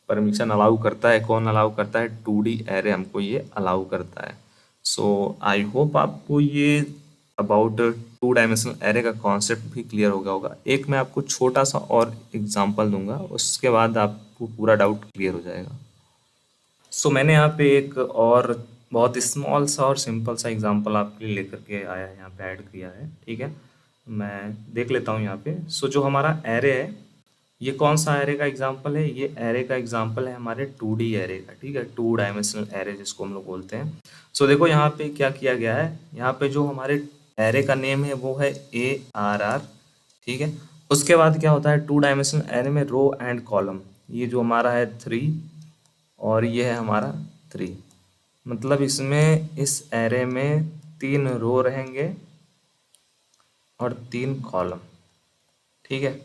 परमिशन अलाउ करता है। कौन अलाउ करता है, 2D एरे हमको ये अलाउ करता है। सो आई होप आपको ये अबाउट 2 डायमेंशनल एरे का कॉन्सेप्ट भी क्लियर हो गया होगा। एक मैं आपको छोटा सा और एग्जांपल दूंगा, उसके बाद आपको पूरा डाउट क्लियर हो जाएगा। सो मैंने यहाँ पे एक और बहुत स्मॉल सा और सिंपल सा एग्जांपल आपके लिए लेकर के आया है, यहाँ पे ऐड किया है, ठीक है। मैं देख लेता हूँ यहाँ पे। सो जो हमारा एरे है, ये कौन सा एरे का एग्जांपल है, ये एरे का एग्जांपल है हमारे 2D एरे का, ठीक है। 2 डायमेंशनल एरे जिसको हम लोग बोलते हैं। सो देखो यहाँ पे क्या किया गया है, यहाँ पे जो हमारे एरे का नेम है वो है ARR, ठीक है। उसके बाद क्या होता है, 2 डायमेंशनल एरे में रो एंड कॉलम, ये जो हमारा है 3 और ये है हमारा 3। मतलब इसमें इस एरे में 3 रो रहेंगे और 3 कॉलम, ठीक है।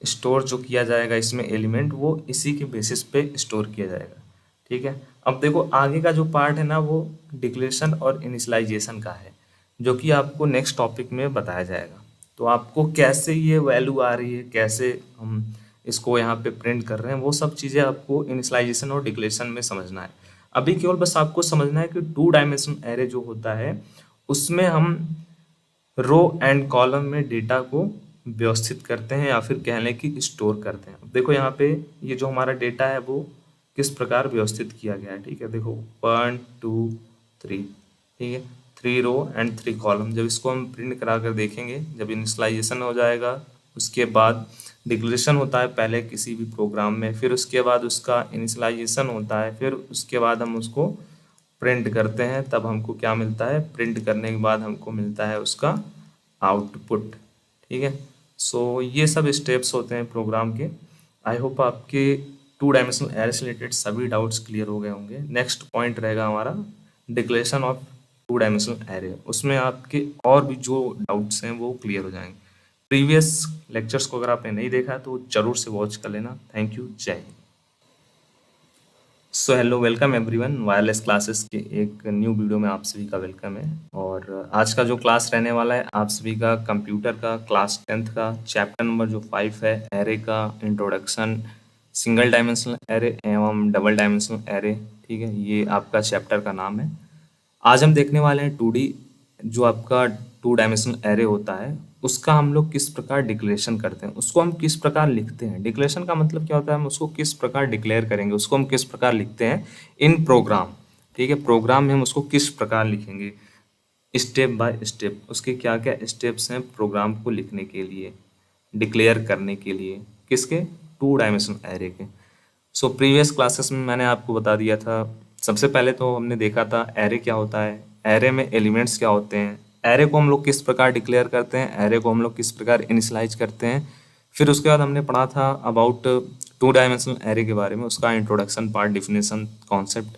स्टोर जो किया जाएगा इसमें एलिमेंट, वो इसी के बेसिस पे स्टोर किया जाएगा, ठीक है। अब देखो आगे का जो पार्ट है ना, वो डिक्लेरेशन और इनिशियलाइजेशन का है, जो कि आपको नेक्स्ट टॉपिक में बताया जाएगा। तो आपको कैसे ये वैल्यू आ रही है, कैसे हम इसको यहाँ पे प्रिंट कर रहे हैं, वो सब चीज़ें आपको इनिशियलाइजेशन और डिक्लेरेशन में समझना है। अभी केवल बस आपको समझना है कि 2 डायमेंशन एरे जो होता है उसमें हम रो एंड कॉलम में डेटा को व्यवस्थित करते हैं या फिर कह लें कि स्टोर करते हैं। अब देखो यहाँ पे ये जो हमारा डेटा है वो किस प्रकार व्यवस्थित किया गया है, ठीक है। देखो 1 2 3, ठीक है, 3 रो एंड 3 कॉलम। जब इसको हम प्रिंट करा कर देखेंगे, जब इनिशियलाइजेशन हो जाएगा, उसके बाद डिक्लेरेशन होता है पहले किसी भी प्रोग्राम में, फिर उसके बाद उसका इनिशियलाइजेशन होता है, फिर उसके बाद हम उसको प्रिंट करते हैं, तब हमको क्या मिलता है, प्रिंट करने के बाद हमको मिलता है उसका आउटपुट, ठीक है। सो ये सब स्टेप्स होते हैं प्रोग्राम के। आई होप आपके 2 डायमेंशनल एरे से रिलेटेड सभी डाउट्स क्लियर हो गए होंगे। नेक्स्ट पॉइंट रहेगा हमारा डिक्लेरेशन ऑफ 2 डायमेंशनल एरे, उसमें आपके और भी जो डाउट्स हैं वो क्लियर हो जाएंगे। प्रीवियस लेक्चर्स को अगर आपने नहीं देखा तो जरूर से वॉच कर लेना। थैंक यू, जय हिंद। So hello, welcome everyone, wireless classes के एक न्यू वीडियो में आप सभी का वेलकम है। और आज का जो क्लास रहने वाला है आप सभी का कंप्यूटर का क्लास 10th का चैप्टर नंबर जो 5 है, एरे का इंट्रोडक्शन, सिंगल डायमेंशनल एरे एवं डबल डायमेंशनल एरे, ठीक है, ये आपका चैप्टर का नाम है। आज हम देखने वाले हैं 2D जो आपका 2 डायमेंशनल एरे होता है, उसका हम लोग किस प्रकार डिक्लेरेशन करते हैं, उसको हम किस प्रकार लिखते हैं। डिक्लेरेशन का मतलब क्या होता है, हम उसको किस प्रकार डिक्लेयर करेंगे, उसको हम किस प्रकार लिखते हैं इन प्रोग्राम, ठीक है। प्रोग्राम में हम उसको किस प्रकार लिखेंगे, स्टेप बाय स्टेप, उसके क्या क्या स्टेप्स हैं प्रोग्राम को लिखने के लिए, डिक्लेयर करने के लिए, किसके, 2 डायमेंशनल एरे के। सो प्रीवियस क्लासेस में मैंने आपको बता दिया था। सबसे पहले तो हमने देखा था एरे क्या होता है, एरे में एलिमेंट्स क्या होते हैं, एरे को हम लोग किस प्रकार डिक्लेयर करते हैं, एरे को हम लोग किस प्रकार इनिशियलाइज करते हैं। फिर उसके बाद हमने पढ़ा था अबाउट 2 डायमेंशनल एरे के बारे में, उसका इंट्रोडक्शन पार्ट, डिफिनेशन, कॉन्सेप्ट।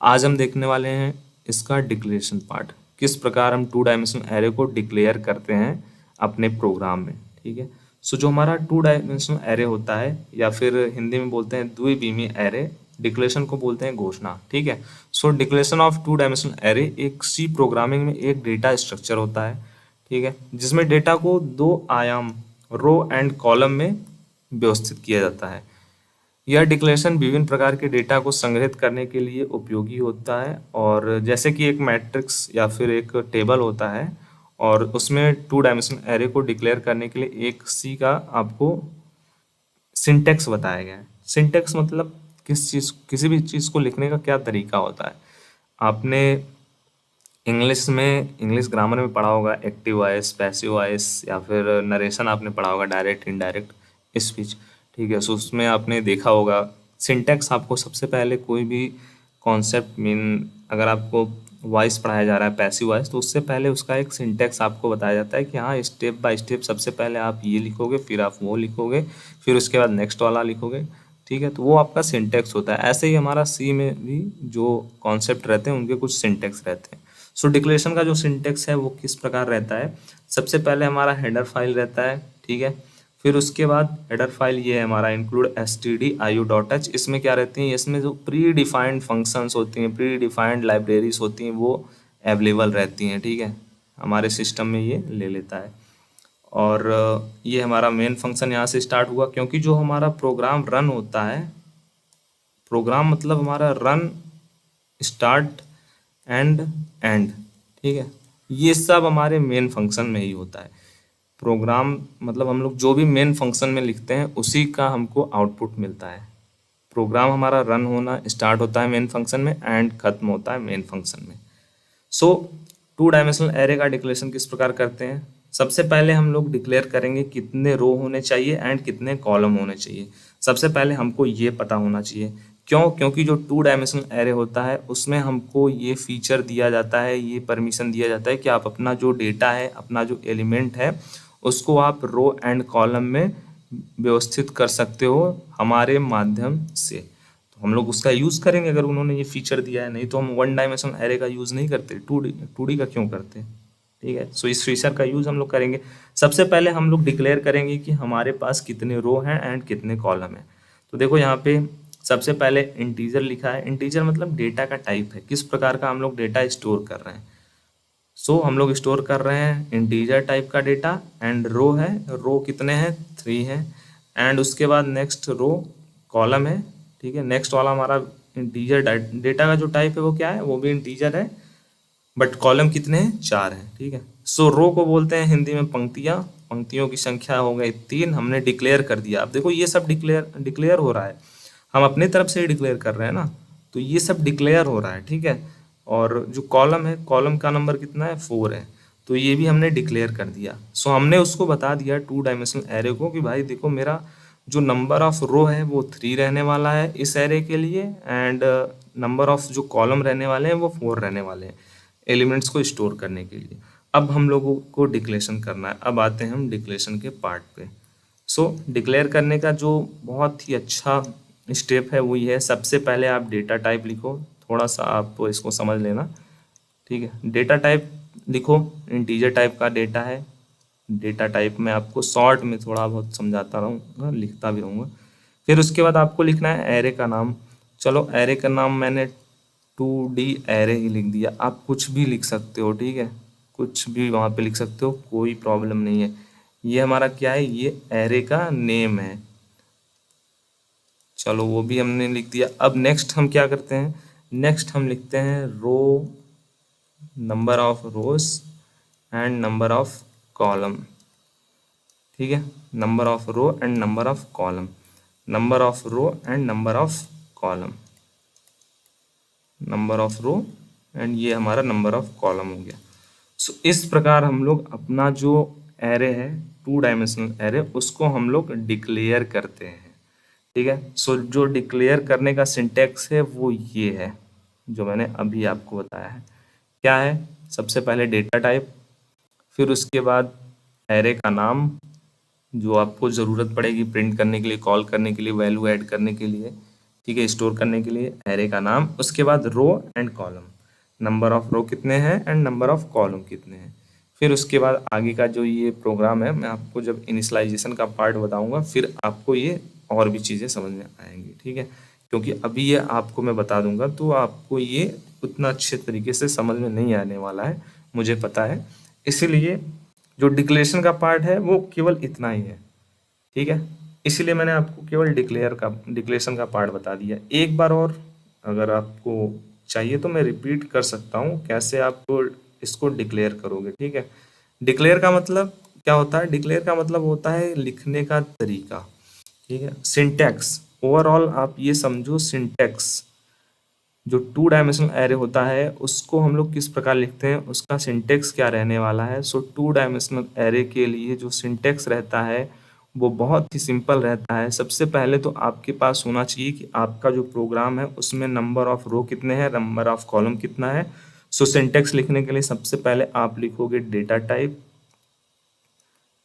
आज हम देखने वाले हैं इसका डिक्लेरेशन पार्ट, किस प्रकार हम 2 डायमेंशनल एरे को डिक्लेयर करते हैं अपने प्रोग्राम में, ठीक है। सो जो हमारा 2 डायमेंशनल एरे होता है, या फिर हिंदी में बोलते हैं द्विविमीय एरे, डिक्लेरेशन को बोलते हैं घोषणा, ठीक है। सो डिक्लेरेशन ऑफ 2 डायमेंशनल एरे एक सी प्रोग्रामिंग में एक डेटा स्ट्रक्चर होता है, ठीक है, जिसमें डेटा को 2 आयाम रो एंड कॉलम में व्यवस्थित किया जाता है। यह डिक्लेरेशन विभिन्न प्रकार के डेटा को संग्रहित करने के लिए उपयोगी होता है, और जैसे कि एक मैट्रिक्स या फिर एक टेबल होता है और उसमें 2 डायमेंशनल एरे को डिक्लेयर करने के लिए एक सी का आपको सिंटेक्स बताया गया है। सिंटेक्स मतलब किसी भी चीज़ को लिखने का क्या तरीका होता है। आपने इंग्लिश ग्रामर में पढ़ा होगा एक्टिव वॉइस, पैसिव वॉइस, या फिर नरेशन आपने पढ़ा होगा, डायरेक्ट इनडायरेक्ट स्पीच। ठीक है, सो उसमें आपने देखा होगा सिंटेक्स आपको सबसे पहले कोई भी कॉन्सेप्ट अगर आपको वॉइस पढ़ाया जा रहा है पैसिव वॉइस, तो उससे पहले उसका एक सिंटेक्स आपको बताया जाता है कि हाँ स्टेप बाय स्टेप सबसे पहले आप ये लिखोगे, फिर आप वो लिखोगे, फिर उसके बाद नेक्स्ट वाला लिखोगे। ठीक है, तो वो आपका सिंटेक्स होता है। ऐसे ही हमारा सी में भी जो कॉन्सेप्ट रहते हैं उनके कुछ सिंटेक्स रहते हैं। सो डिक्लेरेशन का जो सिंटेक्स है वो किस प्रकार रहता है। सबसे पहले हमारा हेडर फाइल रहता है। ठीक है, फिर उसके बाद हेडर फाइल ये है हमारा इंक्लूड stdio.h। इसमें क्या रहती है, इसमें जो प्री डिफाइंड फंक्शंस होती हैं, प्री डिफाइंड लाइब्रेरीज होती हैं, वो अवेलेबल रहती हैं। ठीक है, हमारे सिस्टम में ये ले लेता है। और ये हमारा मेन फंक्शन यहाँ से स्टार्ट हुआ, क्योंकि जो हमारा प्रोग्राम रन होता है, प्रोग्राम मतलब हमारा रन, स्टार्ट एंड एंड। ठीक है, ये सब हमारे मेन फंक्शन में ही होता है। प्रोग्राम मतलब हम लोग जो भी मेन फंक्शन में लिखते हैं उसी का हमको आउटपुट मिलता है। प्रोग्राम हमारा रन होना स्टार्ट होता है मेन फंक्शन में, एंड खत्म होता है मेन फंक्शन में। सो 2 डायमेंशनल एरे का डिक्लेरेशन किस प्रकार करते हैं। सबसे पहले हम लोग डिक्लेयर करेंगे कितने रो होने चाहिए एंड कितने कॉलम होने चाहिए। सबसे पहले हमको ये पता होना चाहिए, क्यों, क्योंकि जो 2 डायमेंशनल एरे होता है उसमें हमको ये फीचर दिया जाता है, ये परमिशन दिया जाता है कि आप अपना जो डेटा है, अपना जो एलिमेंट है, उसको आप रो एंड कॉलम में व्यवस्थित कर सकते हो हमारे माध्यम से। तो हम लोग उसका यूज़ करेंगे अगर उन्होंने ये फीचर दिया है, नहीं तो हम 1 डायमेंशनल एरे का यूज़ नहीं करते, 2D का क्यों करते। ठीक है, सो इस फीचर का यूज़ हम लोग करेंगे। सबसे पहले हम लोग डिक्लेयर करेंगे कि हमारे पास कितने रो हैं एंड कितने कॉलम हैं। तो देखो यहाँ पे सबसे पहले इंटीजर लिखा है। इंटीजर मतलब डेटा का टाइप है, किस प्रकार का हम लोग डेटा स्टोर कर रहे हैं। सो हम लोग स्टोर कर रहे हैं इंटीजर टाइप का डेटा, एंड रो है, रो कितने हैं, 3 हैं। एंड उसके बाद नेक्स्ट रो कॉलम है। ठीक है, नेक्स्ट वाला हमारा इंटीजर डेटा का जो टाइप है वो क्या है, वो भी इंटीजर है, बट कॉलम कितने हैं, 4 हैं। ठीक है, सो रो को बोलते हैं हिंदी में पंक्तियाँ, पंक्तियों की संख्या हो गई 3, हमने डिक्लेयर कर दिया। अब देखो ये सब डिक्लेयर हो रहा है, हम अपनी तरफ से ही डिक्लेयर कर रहे हैं ना, तो ये सब डिक्लेयर हो रहा है। ठीक है, और जो कॉलम है, कॉलम का नंबर कितना है, 4 है, तो ये भी हमने डिक्लेयर कर दिया। सो हमने उसको बता दिया 2 डायमेंशनल एरे को कि भाई देखो मेरा जो नंबर ऑफ रो है वो 3 रहने वाला है इस एरे के लिए, एंड नंबर ऑफ जो कॉलम रहने वाले हैं वो 4 रहने वाले हैं एलिमेंट्स को स्टोर करने के लिए। अब हम लोगों को डिक्लेरेशन करना है। अब आते हैं हम डिक्लेरेशन के पार्ट पे। सो डिक्लेयर करने का जो बहुत ही अच्छा स्टेप है वो ये है, सबसे पहले आप डेटा टाइप लिखो। थोड़ा सा आप इसको समझ लेना। ठीक है, डेटा टाइप लिखो, इंटीजर टाइप का डेटा है। डेटा टाइप में आपको शॉर्ट में थोड़ा बहुत समझाता रहूँगा, लिखता भी रहूँगा। फिर उसके बाद आपको लिखना है एरे का नाम। चलो एरे का नाम मैंने 2D एरे ही लिख दिया, आप कुछ भी लिख सकते हो। ठीक है, कुछ भी वहाँ पे लिख सकते हो, कोई प्रॉब्लम नहीं है। ये हमारा क्या है, ये एरे का नेम है। चलो वो भी हमने लिख दिया। अब नेक्स्ट हम क्या करते हैं, नेक्स्ट हम लिखते हैं row, number of rows and number of column. ठीक है, number of row and number of column, number of row and number of column, number of row and ये हमारा नंबर ऑफ कॉलम हो गया। सो इस प्रकार हम लोग अपना जो एरे है 2 डायमेंशनल एरे, उसको हम लोग डिक्लेयर करते हैं। ठीक है, सो जो डिक्लेयर करने का सिंटेक्स है वो ये है जो मैंने अभी आपको बताया है। क्या है, सबसे पहले डेटा टाइप, फिर उसके बाद एरे का नाम जो आपको ज़रूरत पड़ेगी प्रिंट करने के लिए, कॉल करने के लिए, वैल्यू ऐड करने के लिए। ठीक है, स्टोर करने के लिए एरे का नाम। उसके बाद row and column, number of row कितने हैं एंड नंबर ऑफ कॉलम कितने हैं। फिर उसके बाद आगे का जो ये प्रोग्राम है, मैं आपको जब इनिशियलाइजेशन का पार्ट बताऊंगा फिर आपको ये और भी चीज़ें समझ में आएंगी। ठीक है, क्योंकि अभी ये आपको मैं बता दूंगा तो आपको ये उतना अच्छे तरीके से समझ में नहीं आने वाला है, मुझे पता है। इसीलिए जो डिक्लेरेशन का पार्ट है वो केवल इतना ही है। ठीक है, इसीलिए मैंने आपको केवल डिक्लेरेशन का पार्ट बता दिया। एक बार और अगर आपको चाहिए तो मैं रिपीट कर सकता हूँ कैसे आप इसको डिक्लेयर करोगे, ठीक है। डिक्लेयर का मतलब क्या होता है? डिक्लेयर का मतलब होता है लिखने का तरीका, ठीक है। सिंटैक्स, ओवरऑल आप ये समझो, सिंटैक्स जो 2 डायमेंशनल एरे होता है उसको हम लोग किस प्रकार लिखते हैं, उसका सिंटेक्स क्या रहने वाला है। सो 2 डायमेंशनल एरे के लिए जो सिंटेक्स रहता है वो बहुत ही सिंपल रहता है। सबसे पहले तो आपके पास होना चाहिए कि आपका जो प्रोग्राम है उसमें नंबर ऑफ रो कितने हैं, नंबर ऑफ कॉलम कितना है। सो सिंटेक्स लिखने के लिए सबसे पहले आप लिखोगे डेटा टाइप।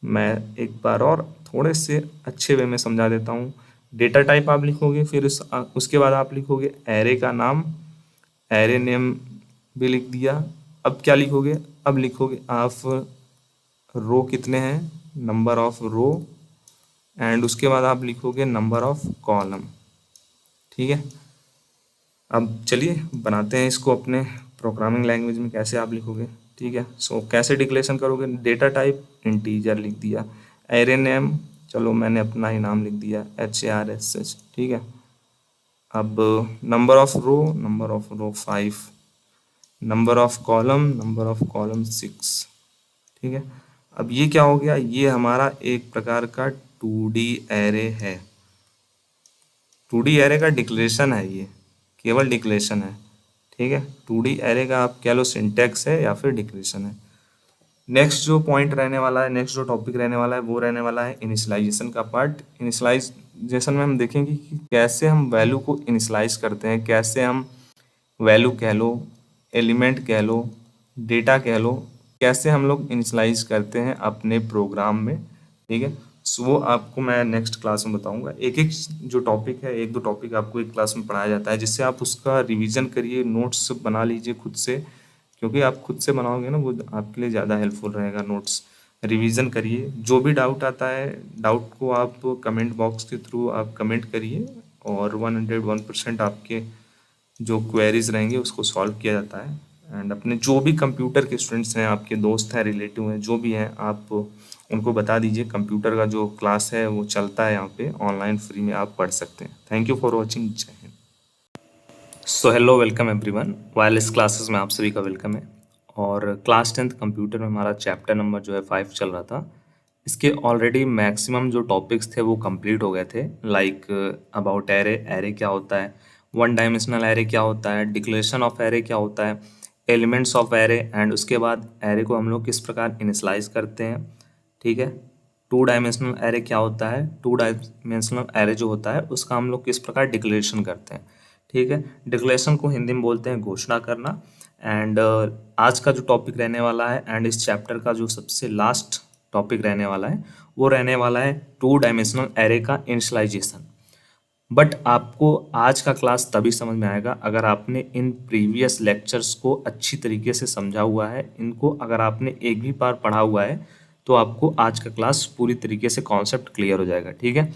मैं एक बार और थोड़े से अच्छे वे में समझा देता हूँ। डेटा टाइप आप लिखोगे, फिर उसके बाद आप लिखोगे एरे का नाम, एरे नेम भी लिख दिया। अब क्या लिखोगे? अब लिखोगे आप रो कितने हैं, नंबर ऑफ रो, एंड उसके बाद आप लिखोगे नंबर ऑफ कॉलम, ठीक है। अब चलिए बनाते हैं इसको अपने प्रोग्रामिंग लैंग्वेज में, कैसे आप लिखोगे, ठीक है। सो कैसे डिक्लेरेशन करोगे? डेटा टाइप इंटीजर लिख दिया, एरे नेम चलो मैंने अपना ही नाम लिख दिया HARSH, ठीक है। अब number of row 5, number of column 6, ठीक है। अब ये क्या हो गया? ये हमारा एक प्रकार का 2D एरे है। 2D एरे का डिक्लेरेशन है, ये केवल डिक्लेरेशन है, ठीक है। 2D एरे का आप कह लो सिंटैक्स है या फिर डिक्लेरेशन है। नेक्स्ट जो पॉइंट रहने वाला है, नेक्स्ट जो टॉपिक रहने वाला है वो रहने वाला है इनिशियलाइजेशन का पार्ट। इनिशियलाइजेशन में हम देखेंगे कि कैसे हम वैल्यू को इनिशियलाइज करते हैं, कैसे हम वैल्यू कह लो, एलिमेंट कह लो, डेटा कह लो, कैसे हम लोग इनिशियलाइज करते हैं अपने प्रोग्राम में, ठीक है। सो वो आपको मैं नेक्स्ट क्लास में बताऊंगा। एक एक जो टॉपिक है, एक दो टॉपिक आपको एक क्लास में पढ़ाया जाता है, जिससे आप उसका रिवीजन करिए, नोट्स बना लीजिए खुद से, क्योंकि आप खुद से बनाओगे ना वो आपके लिए ज़्यादा हेल्पफुल रहेगा। नोट्स रिवीजन करिए, जो भी डाउट आता है डाउट को आप कमेंट बॉक्स के थ्रू आप कमेंट करिए, और 101% आपके जो क्वेरीज रहेंगे उसको सॉल्व किया जाता है। एंड अपने जो भी कंप्यूटर के स्टूडेंट्स हैं, आपके दोस्त हैं, रिलेटिव हैं, जो भी हैं, आप उनको बता दीजिए कंप्यूटर का जो क्लास है वो चलता है यहाँ पे ऑनलाइन, फ्री में आप पढ़ सकते हैं। Thank you for watching. जय हिंद। So hello, welcome everyone. Wireless classes में आप सभी का वेलकम है। और क्लास 10th कंप्यूटर में हमारा चैप्टर नंबर जो है 5 चल रहा था। इसके ऑलरेडी मैक्सिमम जो टॉपिक्स थे वो कंप्लीट हो गए थे, लाइक अबाउट एरे, एरे क्या होता है, 1 डायमेंशनल एरे क्या होता है, डिक्लेरेशन ऑफ एरे क्या होता है, एलिमेंट्स ऑफ एरे, एंड उसके बाद एरे को हम लोग किस प्रकार इनिशलाइज करते हैं, ठीक है। 2 डायमेंशनल एरे क्या होता है, 2 डायमेंशनल एरे जो होता है उसका हम लोग किस प्रकार डिक्लेरेशन करते हैं, ठीक है। डिक्लेरेशन को हिंदी में बोलते हैं घोषणा करना। एंड आज का जो टॉपिक रहने वाला है, एंड इस चैप्टर का जो सबसे लास्ट टॉपिक रहने वाला है, वो रहने वाला है 2 डायमेंशनल एरे का इनिशियलाइजेशन। बट आपको आज का क्लास तभी समझ में आएगा अगर आपने इन प्रीवियस लेक्चर्स को अच्छी तरीके से समझा हुआ है। इनको अगर आपने एक भी बार पढ़ा हुआ है तो आपको आज का क्लास पूरी तरीके से कॉन्सेप्ट क्लियर हो जाएगा, ठीक है।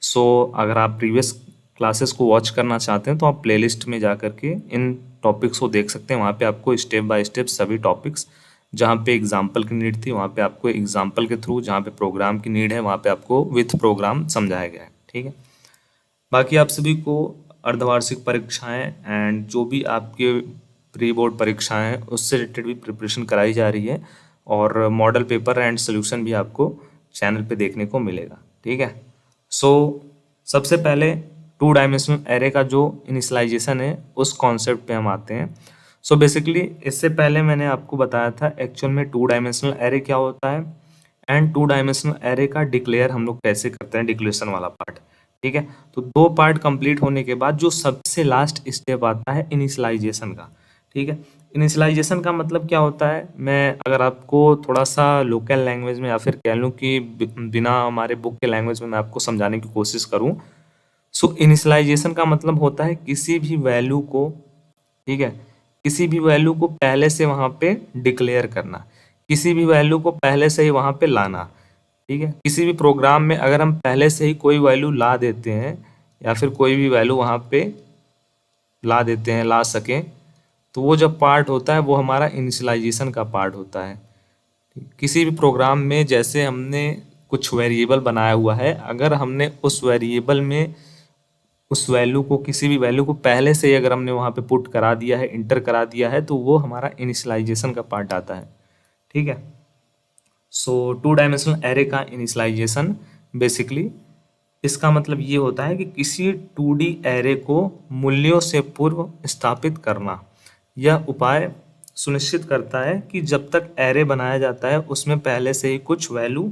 सो अगर आप प्रीवियस क्लासेस को वॉच करना चाहते हैं तो आप प्लेलिस्ट में जा करके इन टॉपिक्स को देख सकते हैं। वहाँ पे आपको स्टेप बाय स्टेप सभी टॉपिक्स, जहाँ पे एग्जाम्पल की नीड थी वहाँ पे आपको एग्जाम्पल के थ्रू, जहाँ पे प्रोग्राम की नीड है वहाँ पे आपको विथ प्रोग्राम समझाया गया है, ठीक है। बाकी आप सभी को अर्धवार्षिक परीक्षाएं एंड जो भी आपके प्री बोर्ड परीक्षाएं हैं उससे रिलेटेड भी प्रिपरेशन कराई जा रही है, और मॉडल पेपर एंड सोल्यूशन भी आपको चैनल पे देखने को मिलेगा, ठीक है। सो सबसे पहले 2 डायमेंशनल एरे का जो इनिशियलाइजेशन है उस कॉन्सेप्ट पे हम आते हैं। सो बेसिकली इससे पहले मैंने आपको बताया था एक्चुअल में 2 डायमेंशनल एरे क्या होता है, एंड 2 डायमेंशनल एरे का डिक्लेयर हम लोग कैसे करते हैं, डिक्लेरेशन वाला पार्ट, ठीक है। तो 2 पार्ट कंप्लीट होने के बाद जो सबसे लास्ट स्टेप आता है इनिशियलाइजेशन का, ठीक है। इनिशियलाइजेशन का मतलब क्या होता है, मैं अगर आपको थोड़ा सा लोकल लैंग्वेज में या फिर कह लूँ कि बिना हमारे बुक के लैंग्वेज में मैं आपको समझाने की कोशिश करूँ। सो इनिशियलाइजेशन का मतलब होता है किसी भी वैल्यू को, ठीक है, किसी भी वैल्यू को पहले से वहाँ पे डिक्लेयर करना, किसी भी वैल्यू को पहले से ही वहाँ पे लाना, ठीक है। किसी भी प्रोग्राम में अगर हम पहले से ही कोई वैल्यू ला देते हैं या फिर कोई भी वैल्यू वहाँ पे ला देते हैं, ला सकें, तो वो जब पार्ट होता है वो हमारा इनिशियलाइजेशन का पार्ट होता है। किसी भी प्रोग्राम में जैसे हमने कुछ वेरिएबल बनाया हुआ है, अगर हमने उस वेरिएबल में उस वैल्यू को, किसी भी वैल्यू को पहले से ही अगर हमने वहाँ पे पुट करा दिया है, इंटर करा दिया है, तो वो हमारा इनिशियलाइजेशन का पार्ट आता है। ठीक है। सो 2 डायमेंशनल एरे का इनिशियलाइजेशन बेसिकली इसका मतलब ये होता है कि किसी 2D एरे को मूल्यों से पूर्व स्थापित करना। यह उपाय सुनिश्चित करता है कि जब तक एरे बनाया जाता है उसमें पहले से ही कुछ वैल्यू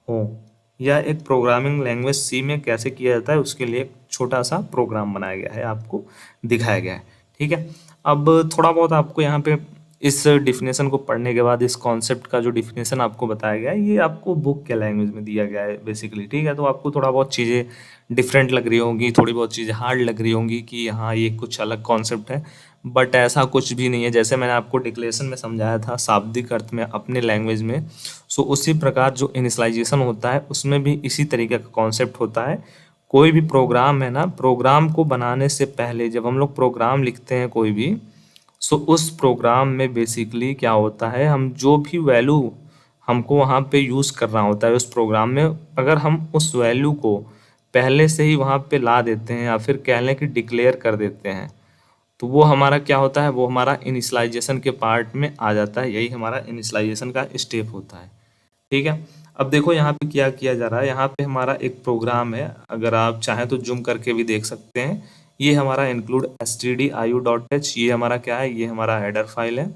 हो। यह एक प्रोग्रामिंग लैंग्वेज सी में कैसे किया जाता है उसके लिए एक छोटा सा प्रोग्राम बनाया गया है, आपको दिखाया गया है। ठीक है। अब थोड़ा बहुत आपको यहाँ पे इस डिफिनेशन को पढ़ने के बाद इस कॉन्सेप्ट का जो डिफिनेशन आपको बताया गया है ये आपको बुक के लैंग्वेज में दिया गया है बेसिकली। ठीक है। तो आपको थोड़ा बहुत चीज़ें डिफरेंट लग रही होंगी, थोड़ी बहुत चीज़ें हार्ड लग रही होंगी कि हाँ ये कुछ अलग कॉन्सेप्ट है, बट ऐसा कुछ भी नहीं है। जैसे मैंने आपको डिक्लेरेशन में समझाया था शाब्दिक अर्थ में अपने लैंग्वेज में, सो उसी प्रकार जो इनिशियलाइजेशन होता है उसमें भी इसी तरीके का कॉन्सेप्ट होता है। कोई भी प्रोग्राम है ना, प्रोग्राम को बनाने से पहले जब हम लोग प्रोग्राम लिखते हैं कोई भी, सो उस प्रोग्राम में बेसिकली क्या होता है, हम जो भी वैल्यू हमको वहाँ पे यूज़ करना होता है उस प्रोग्राम में, अगर हम उस वैल्यू को पहले से ही वहाँ पे ला देते हैं या फिर कह लें कि डिक्लेयर कर देते हैं, तो वो हमारा क्या होता है, वो हमारा इनिशियलाइजेशन के पार्ट में आ जाता है। यही हमारा इनिशियलाइजेशन का स्टेप होता है। ठीक है। अब देखो यहाँ पे क्या किया जा रहा है, यहाँ पे हमारा एक प्रोग्राम है, अगर आप चाहें तो जूम करके भी देख सकते हैं। ये हमारा इंक्लूड stdio.h, ये हमारा क्या है, ये हमारा हेडर फाइल है।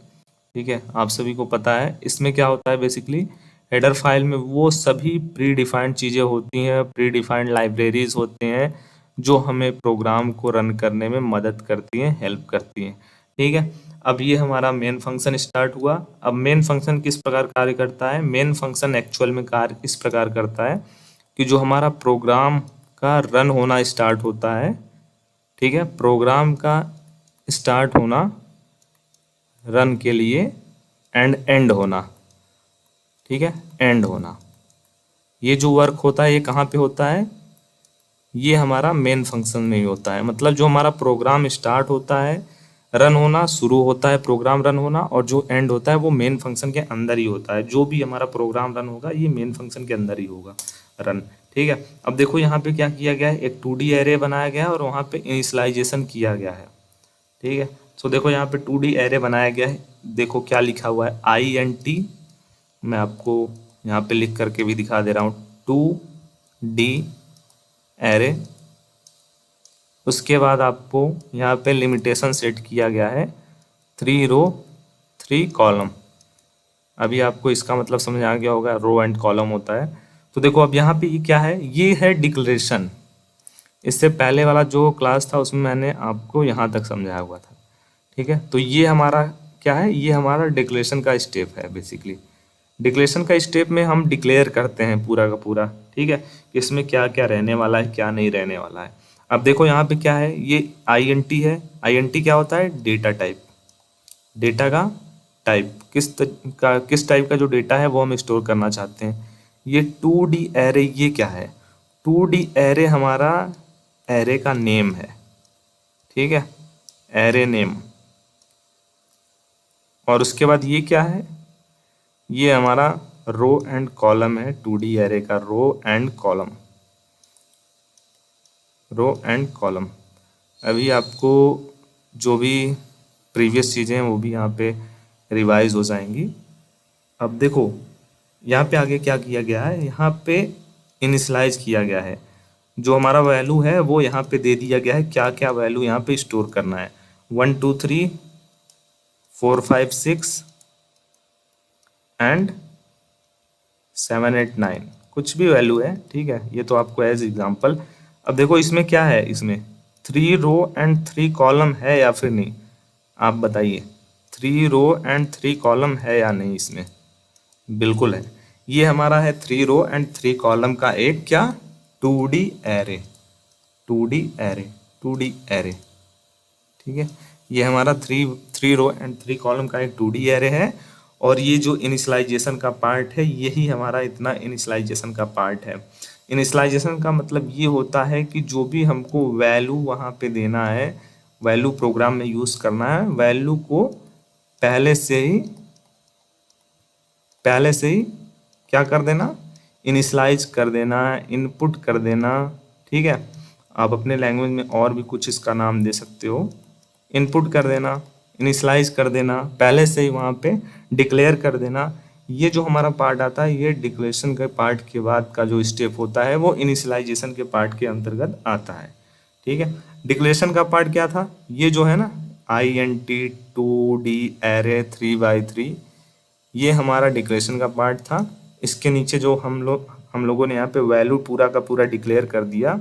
ठीक है। आप सभी को पता है इसमें क्या होता है बेसिकली, हेडर फाइल में वो सभी प्री डिफाइंड चीज़ें होती हैं, प्री डिफाइंड लाइब्रेरीज होती हैं जो हमें प्रोग्राम को रन करने में मदद करती हैं, हेल्प करती हैं। ठीक है। अब ये हमारा मेन फंक्शन स्टार्ट हुआ। अब मेन फंक्शन किस प्रकार कार्य करता है, मेन फंक्शन एक्चुअल में कार्य इस प्रकार करता है कि जो हमारा प्रोग्राम का रन होना स्टार्ट होता है, ठीक है, प्रोग्राम का स्टार्ट होना, रन के लिए एंड एंड होना, ठीक है, एंड होना, ये जो वर्क होता है ये कहाँ पे होता है, ये हमारा मेन फंक्शन में ही होता है। मतलब जो हमारा प्रोग्राम स्टार्ट होता है, रन होना शुरू होता है, प्रोग्राम रन होना, और जो एंड होता है वो मेन फंक्शन के अंदर ही होता है। जो भी हमारा प्रोग्राम रन होगा ये मेन फंक्शन के अंदर ही होगा रन। ठीक है। अब देखो यहाँ पे क्या किया गया है, एक 2D एरे बनाया गया है और वहाँ पे इनिशियलाइजेशन किया गया है। ठीक है। सो देखो यहाँ पे 2D एरे बनाया गया है, देखो क्या लिखा हुआ है, INT, मैं आपको यहाँ पे लिख करके भी दिखा दे रहा हूँ, 2D एरे। उसके बाद आपको यहाँ पे लिमिटेशन सेट किया गया है 3 रो 3 कॉलम। अभी आपको इसका मतलब समझ आ गया होगा, रो एंड कॉलम होता है। तो देखो अब यहाँ पे ये क्या है, ये है डिक्लेरेशन। इससे पहले वाला जो क्लास था उसमें मैंने आपको यहाँ तक समझाया हुआ था। ठीक है। तो ये हमारा क्या है, ये हमारा डिक्लेरेशन का स्टेप है बेसिकली। डिक्लेरेशन का स्टेप में हम डिक्लेयर करते हैं पूरा का पूरा, ठीक है, कि इसमें क्या क्या रहने वाला है, क्या नहीं रहने वाला है। अब देखो यहाँ पे क्या है, ये INT है। INT क्या होता है, डेटा टाइप, डेटा का टाइप, किस टाइप का जो डेटा है वो हम स्टोर करना चाहते हैं। ये 2D एरे, ये क्या है, 2D एरे हमारा एरे का नेम है। ठीक है, एरे नेम। और उसके बाद ये क्या है, ये हमारा रो एंड कॉलम है, 2D एरे का row and column, row and column. अभी आपको जो भी प्रीवियस चीज़ें हैं वो भी यहाँ पे रिवाइज हो जाएंगी। अब देखो यहाँ पे आगे क्या किया गया है, यहाँ पे इनिशियलाइज किया गया है, जो हमारा वैल्यू है वो यहाँ पे दे दिया गया है, क्या क्या वैल्यू यहाँ पे स्टोर करना है, 1 2 3 4 5 6 एंड 7 8 9, कुछ भी वैल्यू है। ठीक है, ये तो आपको एज एग्जाम्पल। अब देखो इसमें क्या है, इसमें 3 रो एंड 3 कॉलम है या फिर नहीं, आप बताइए, 3 रो एंड 3 कॉलम है या नहीं इसमें, बिल्कुल है। ये हमारा है 3 रो एंड 3 कॉलम का एक क्या, 2D array, 2D array, 2D array. ठीक है, ये हमारा 3 रो एंड 3 कॉलम का एक 2D एरे है। और ये जो इनिशियलाइजेशन का पार्ट है यही हमारा इतना इनिशियलाइजेशन का पार्ट है। इनिशियलाइजेशन का मतलब ये होता है कि जो भी हमको वैल्यू वहाँ पे देना है, वैल्यू प्रोग्राम में यूज़ करना है, वैल्यू को पहले से ही क्या कर देना, इनिशलाइज कर देना, इनपुट कर देना, ठीक है। आप अपने लैंग्वेज में और भी कुछ इसका नाम दे सकते हो। इनपुट कर देना, इनिशलाइज कर देना, पहले से ही वहाँ पे डिक्लेयर कर देना। ये जो हमारा पार्ट आता है, ये डिक्लेरेशन के पार्ट के बाद का जो स्टेप होता है वो इनिशियलाइजेशन के पार्ट के अंतर्गत आता है, ठीक है। डिक्लेरेशन का पार्ट क्या था, ये जो है ना INT 2D एरे 3x3, ये हमारा डिक्लेरेशन का पार्ट था। इसके नीचे जो हम लोगों ने यहाँ पे वैल्यू पूरा का पूरा डिक्लेयर कर दिया,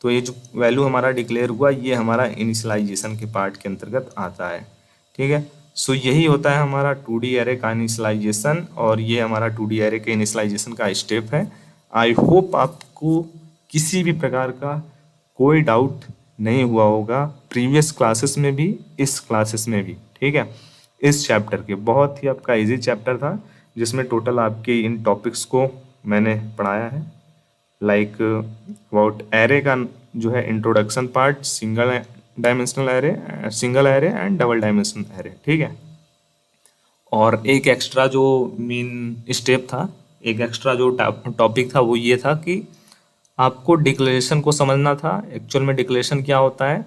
तो ये जो वैल्यू हमारा डिक्लेयर हुआ ये हमारा इनिशियलाइजेशन के पार्ट के अंतर्गत आता है, ठीक है। सो यही होता है हमारा 2D एरे का इनिशियलाइजेशन, और ये हमारा 2D एरे के इनिशियलाइजेशन का स्टेप है। आई होप आपको किसी भी प्रकार का कोई डाउट नहीं हुआ होगा, प्रीवियस क्लासेस में भी, इस क्लासेस में भी, ठीक है। इस चैप्टर के बहुत ही आपका इजी चैप्टर था, जिसमें टोटल आपके इन टॉपिक्स को मैंने पढ़ाया है। लाइक अबाउट एरे का जो है introduction part, single array and double dimensional array, ठीक है। और एक एक्स्ट्रा जो मेन स्टेप था, एक एक्स्ट्रा जो टॉपिक था वो ये था कि आपको डिक्लेरेशन को समझना था, एक्चुअल में डिक्लेरेशन क्या होता है,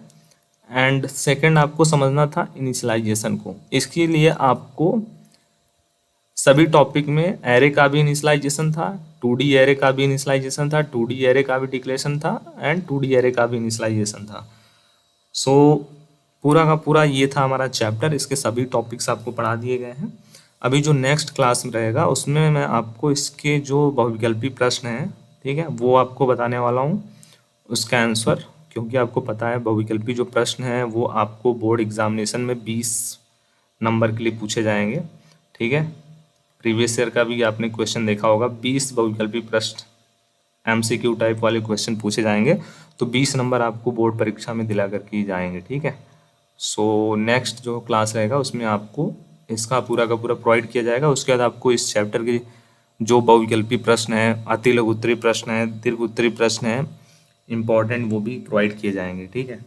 एंड सेकंड आपको समझना था इनिशियलाइजेशन को। इसके लिए आपको सभी टॉपिक में एरे का भी इनिशियलाइजेशन था, 2D एरे का भी इनिशियलाइजेशन था, 2D एरे का भी डिक्लेरेशन था, एंड 2D एरे का भी इनिशियलाइजेशन था। सो पूरा का पूरा ये था हमारा चैप्टर, इसके सभी टॉपिक्स आपको पढ़ा दिए गए हैं। अभी जो नेक्स्ट क्लास में रहेगा उसमें मैं आपको इसके जो बहुविकल्पी प्रश्न हैं, ठीक है, वो आपको बताने वाला हूँ, उसका आंसर। क्योंकि आपको पता है बहुविकल्पी जो प्रश्न हैं वो आपको बोर्ड एग्जामिनेशन में 20 नंबर के लिए पूछे जाएंगे, ठीक है। प्रीवियस ईयर का भी आपने क्वेश्चन देखा होगा, 20 बहुविकल्पी प्रश्न MCQ टाइप वाले क्वेश्चन पूछे जाएंगे, तो 20 नंबर आपको बोर्ड परीक्षा में दिला करके ही जाएंगे, ठीक है। सो नेक्स्ट जो क्लास रहेगा उसमें आपको इसका पूरा का पूरा प्रोवाइड किया जाएगा। उसके बाद आपको इस चैप्टर के जो बहुविकल्पी प्रश्न है, अति लघु उत्तरीय प्रश्न है, दीर्घ उत्तरीय प्रश्न है, इम्पॉर्टेंट, वो भी प्रोवाइड किए जाएंगे, ठीक है।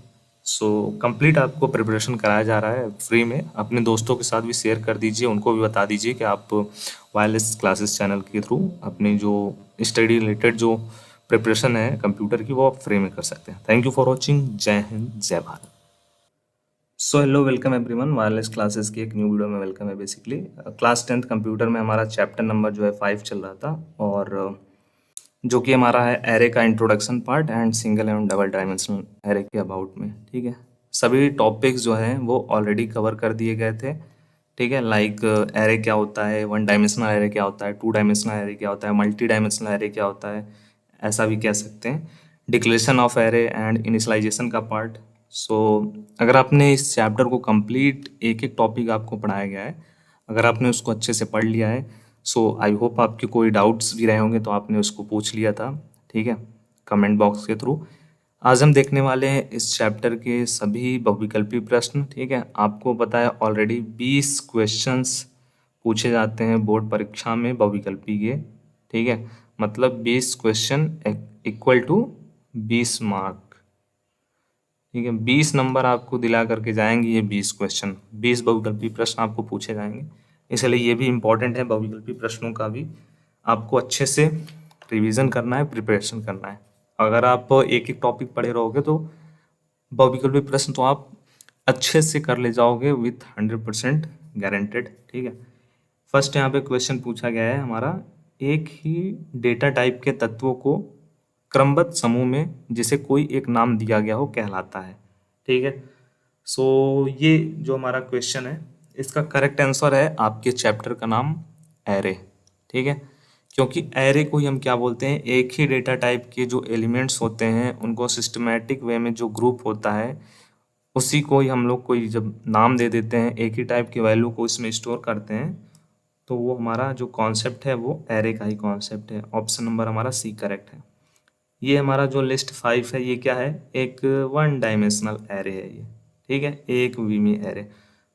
सो कंप्लीट आपको प्रिपरेशन कराया जा रहा है फ्री में। अपने दोस्तों के साथ भी शेयर कर दीजिए, उनको भी बता दीजिए कि आप वायरलेस क्लासेस चैनल के थ्रू अपनी जो स्टडी रिलेटेड जो प्रिपरेशन है कंप्यूटर की वो आप फ्री में कर सकते हैं। Thank you for watching. जय हिंद, जय भारत। सो hello, welcome everyone, wireless classes की एक न्यू वीडियो में वेलकम है। बेसिकली क्लास 10th कंप्यूटर में हमारा चैप्टर नंबर जो है 5 चल रहा था, और जो कि हमारा है एरे का introduction part and single and double dimensional array के अबाउट में, ठीक है। सभी टॉपिक्स जो हैं वो ऑलरेडी कवर कर दिए गए थे, ठीक है। लाइक एरे क्या होता है, 1 डायमेंशनल एरे क्या होता है, 2 डायमेंशनल एरे क्या होता है, मल्टी डायमेंशनल एरे क्या होता है, ऐसा भी कह सकते हैं। Declaration of array and initialization का पार्ट। सो अगर आपने इस चैप्टर को कंप्लीट एक एक टॉपिक आपको पढ़ाया गया है, अगर आपने उसको अच्छे से पढ़ लिया है, सो आई होप आपके कोई डाउट्स भी रहे होंगे तो आपने उसको पूछ लिया था, ठीक है, कमेंट बॉक्स के थ्रू। आज हम देखने वाले हैं इस चैप्टर के सभी बहुविकल्पी प्रश्न, ठीक है। आपको पता है ऑलरेडी 20 क्वेश्चंस पूछे जाते हैं बोर्ड परीक्षा में बहुविकल्पी के, ठीक है। मतलब 20 क्वेश्चन इक्वल टू 20 मार्क, ठीक है। 20 नंबर आपको दिला करके जाएंगे ये 20 क्वेश्चन, 20 बहुविकल्पी प्रश्न आपको पूछे जाएंगे। इसलिए ये भी इम्पोर्टेंट है, बहुविकल्पी प्रश्नों का भी आपको अच्छे से रिवीजन करना है, प्रिपरेशन करना है। अगर आप एक एक टॉपिक पढ़े रहोगे तो बहुविकल्पी प्रश्न तो आप अच्छे से कर ले जाओगे विथ 100% गारंटेड, ठीक है। फर्स्ट यहाँ पे क्वेश्चन पूछा गया है हमारा, एक ही डेटा टाइप के तत्वों को क्रमबद्ध समूह में जिसे कोई एक नाम दिया गया हो कहलाता है, ठीक है। सो ये जो हमारा क्वेश्चन है इसका करेक्ट आंसर है आपके चैप्टर का नाम एरे, ठीक है। क्योंकि एरे को ही हम क्या बोलते हैं, एक ही डेटा टाइप के जो एलिमेंट्स होते हैं उनको सिस्टमैटिक वे में जो ग्रुप होता है उसी को ही हम लोग कोई जब नाम दे देते हैं, एक ही टाइप की वैल्यू को इसमें स्टोर करते हैं, तो वो हमारा जो कॉन्सेप्ट है वो एरे का ही कॉन्सेप्ट है। ऑप्शन नंबर हमारा सी करेक्ट है। ये हमारा जो लिस्ट 5 है ये क्या है, एक 1 डायमेंशनल एरे है ये, ठीक है, एक वीमी एरे।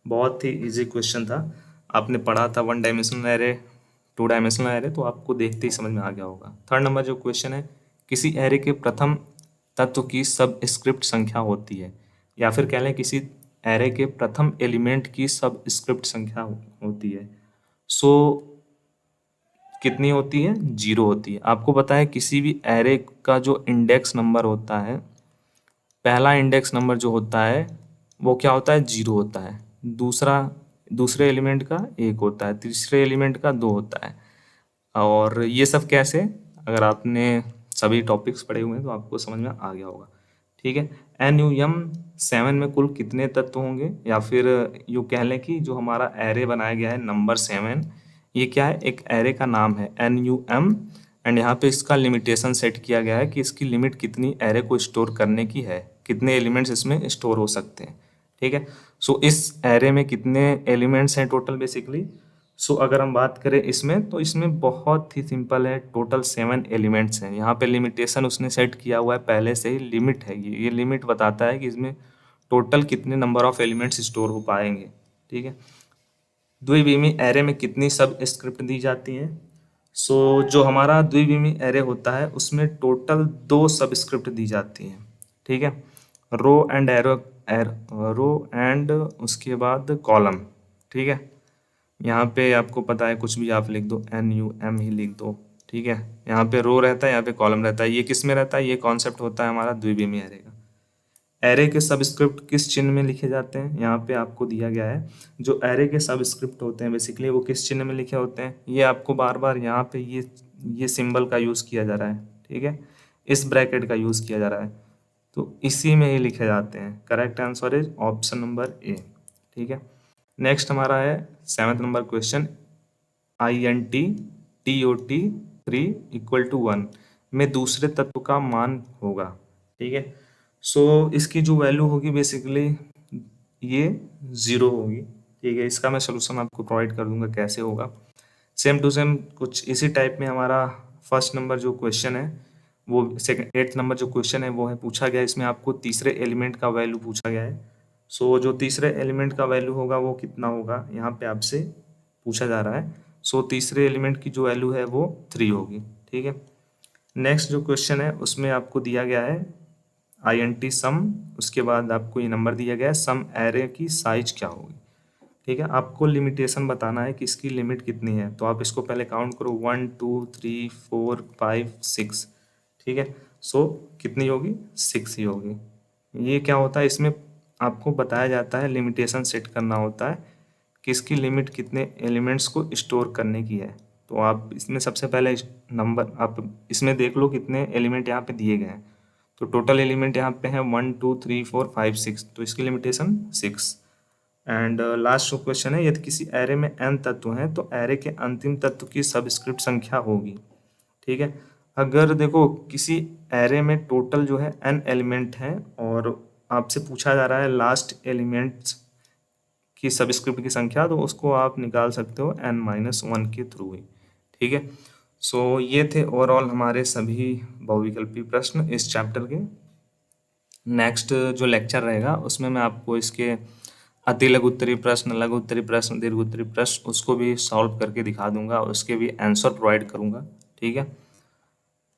बहुत ही इजी क्वेश्चन था, आपने पढ़ा था 1 डायमेंशनल एरे, 2 डायमेंशनल एरे, तो आपको देखते ही समझ में आ गया होगा। थर्ड नंबर जो क्वेश्चन है, किसी एरे के प्रथम तत्व की सब स्क्रिप्ट संख्या होती है, या फिर कह लें किसी एरे के प्रथम एलिमेंट की सब स्क्रिप्ट संख्या होती है। सो कितनी होती है? 0 होती है। आपको पता है किसी भी एरे का जो इंडेक्स नंबर होता है, पहला इंडेक्स नंबर जो होता है वो क्या होता है? 0 होता है। दूसरे एलिमेंट का 1 होता है, तीसरे एलिमेंट का 2 होता है। और ये सब कैसे? अगर आपने सभी टॉपिक्स पढ़े हुए हैं तो आपको समझ में आ गया होगा। ठीक है। NUM 7 में कुल कितने तत्व होंगे, या फिर यूँ कह लें कि जो हमारा एरे बनाया गया है नंबर 7, ये क्या है? एक एरे का नाम है NUM, एंड यहाँ पे इसका लिमिटेशन सेट किया गया है कि इसकी लिमिट कितनी एरे को स्टोर करने की है, कितने एलिमेंट्स इसमें स्टोर हो सकते हैं। ठीक है। सो इस एरे में कितने एलिमेंट्स हैं टोटल बेसिकली? सो अगर हम बात करें इसमें, तो इसमें बहुत ही सिंपल है, टोटल 7 एलिमेंट्स हैं। यहाँ पे लिमिटेशन उसने सेट किया हुआ है, पहले से ही लिमिट है, ये लिमिट बताता है कि इसमें टोटल कितने नंबर ऑफ एलिमेंट्स स्टोर हो पाएंगे। ठीक है। द्विविमी एरे में कितनी सब स्क्रिप्ट दी जाती हैं? सो जो हमारा द्विविमी एरे होता है उसमें टोटल 2 सबस्क्रिप्ट दी जाती हैं। ठीक है। रो एंड रो एंड उसके बाद कॉलम। ठीक है। यहाँ पे आपको पता है कुछ भी आप लिख दो, NUM ही लिख दो। ठीक है। यहाँ पे रो रहता है, यहाँ पे कॉलम रहता है। ये किस में रहता है? ये कॉन्सेप्ट होता है हमारा द्विविमी एरे का। एरे के सबस्क्रिप्ट किस चिन्ह में लिखे जाते हैं? यहाँ पे आपको दिया गया है जो एरे के सबस्क्रिप्ट होते हैं बेसिकली वो किस चिन्ह में लिखे होते हैं। ये आपको बार बार यहाँ पे ये सिंबल का यूज़ किया जा रहा है। ठीक है। इस ब्रैकेट का यूज़ किया जा रहा है, तो इसी में ही लिखे जाते हैं। Correct answer is option number A. ठीक है। नेक्स्ट हमारा है 7th number question. INT TOT 3 equal to 1 में दूसरे तत्व का मान होगा। ठीक है। सो इसकी जो वैल्यू होगी बेसिकली ये 0 होगी। ठीक है। इसका मैं सोल्यूशन आपको प्रोवाइड कर दूंगा कैसे होगा। सेम टू सेम कुछ इसी टाइप में हमारा फर्स्ट नंबर जो क्वेश्चन है वो 8th नंबर जो क्वेश्चन है वो है पूछा गया है। इसमें आपको तीसरे एलिमेंट का वैल्यू पूछा गया है। सो जो तीसरे एलिमेंट का वैल्यू होगा वो कितना होगा, यहाँ पे आपसे पूछा जा रहा है। सो तीसरे एलिमेंट की जो वैल्यू है वो 3 होगी। ठीक है। नेक्स्ट जो क्वेश्चन है उसमें आपको दिया गया है INT सम, उसके बाद आपको ये नंबर दिया गया है सम एरे की साइज क्या होगी। ठीक है। आपको लिमिटेशन बताना है कि इसकी लिमिट कितनी है, तो आप इसको पहले काउंट करो 1 2 3 4 5 6। ठीक है। सो कितनी होगी? 6 ही होगी। ये क्या होता है, इसमें आपको बताया जाता है, लिमिटेशन सेट करना होता है कि इसकी लिमिट कितने एलिमेंट्स को स्टोर करने की है। तो आप इसमें सबसे पहले नंबर आप इसमें देख लो कितने एलिमेंट यहाँ पे दिए गए हैं। तो टोटल एलिमेंट यहाँ पे है 1 2 3 4 5 6, तो इसकी लिमिटेशन 6। एंड लास्ट जो क्वेश्चन है, यदि किसी एरे में n तत्व हैं तो एरे के अंतिम तत्व की सबस्क्रिप्ट संख्या होगी। ठीक है। अगर देखो किसी एरे में टोटल जो है n एलिमेंट हैं और आपसे पूछा जा रहा है लास्ट एलिमेंट्स की सबस्क्रिप्ट की संख्या, तो उसको आप निकाल सकते हो n-1 के थ्रू ही। ठीक है। सो ये थे ओवरऑल हमारे सभी बहुविकल्पी प्रश्न इस चैप्टर के। नेक्स्ट जो लेक्चर रहेगा उसमें मैं आपको इसके अति लघु उत्तरीय प्रश्न, लघु उत्तरीय प्रश्न, दीर्घ उत्तरीय प्रश्न उसको भी सॉल्व करके दिखा दूंगा, उसके भी आंसर प्रोवाइड करूंगा। ठीक है।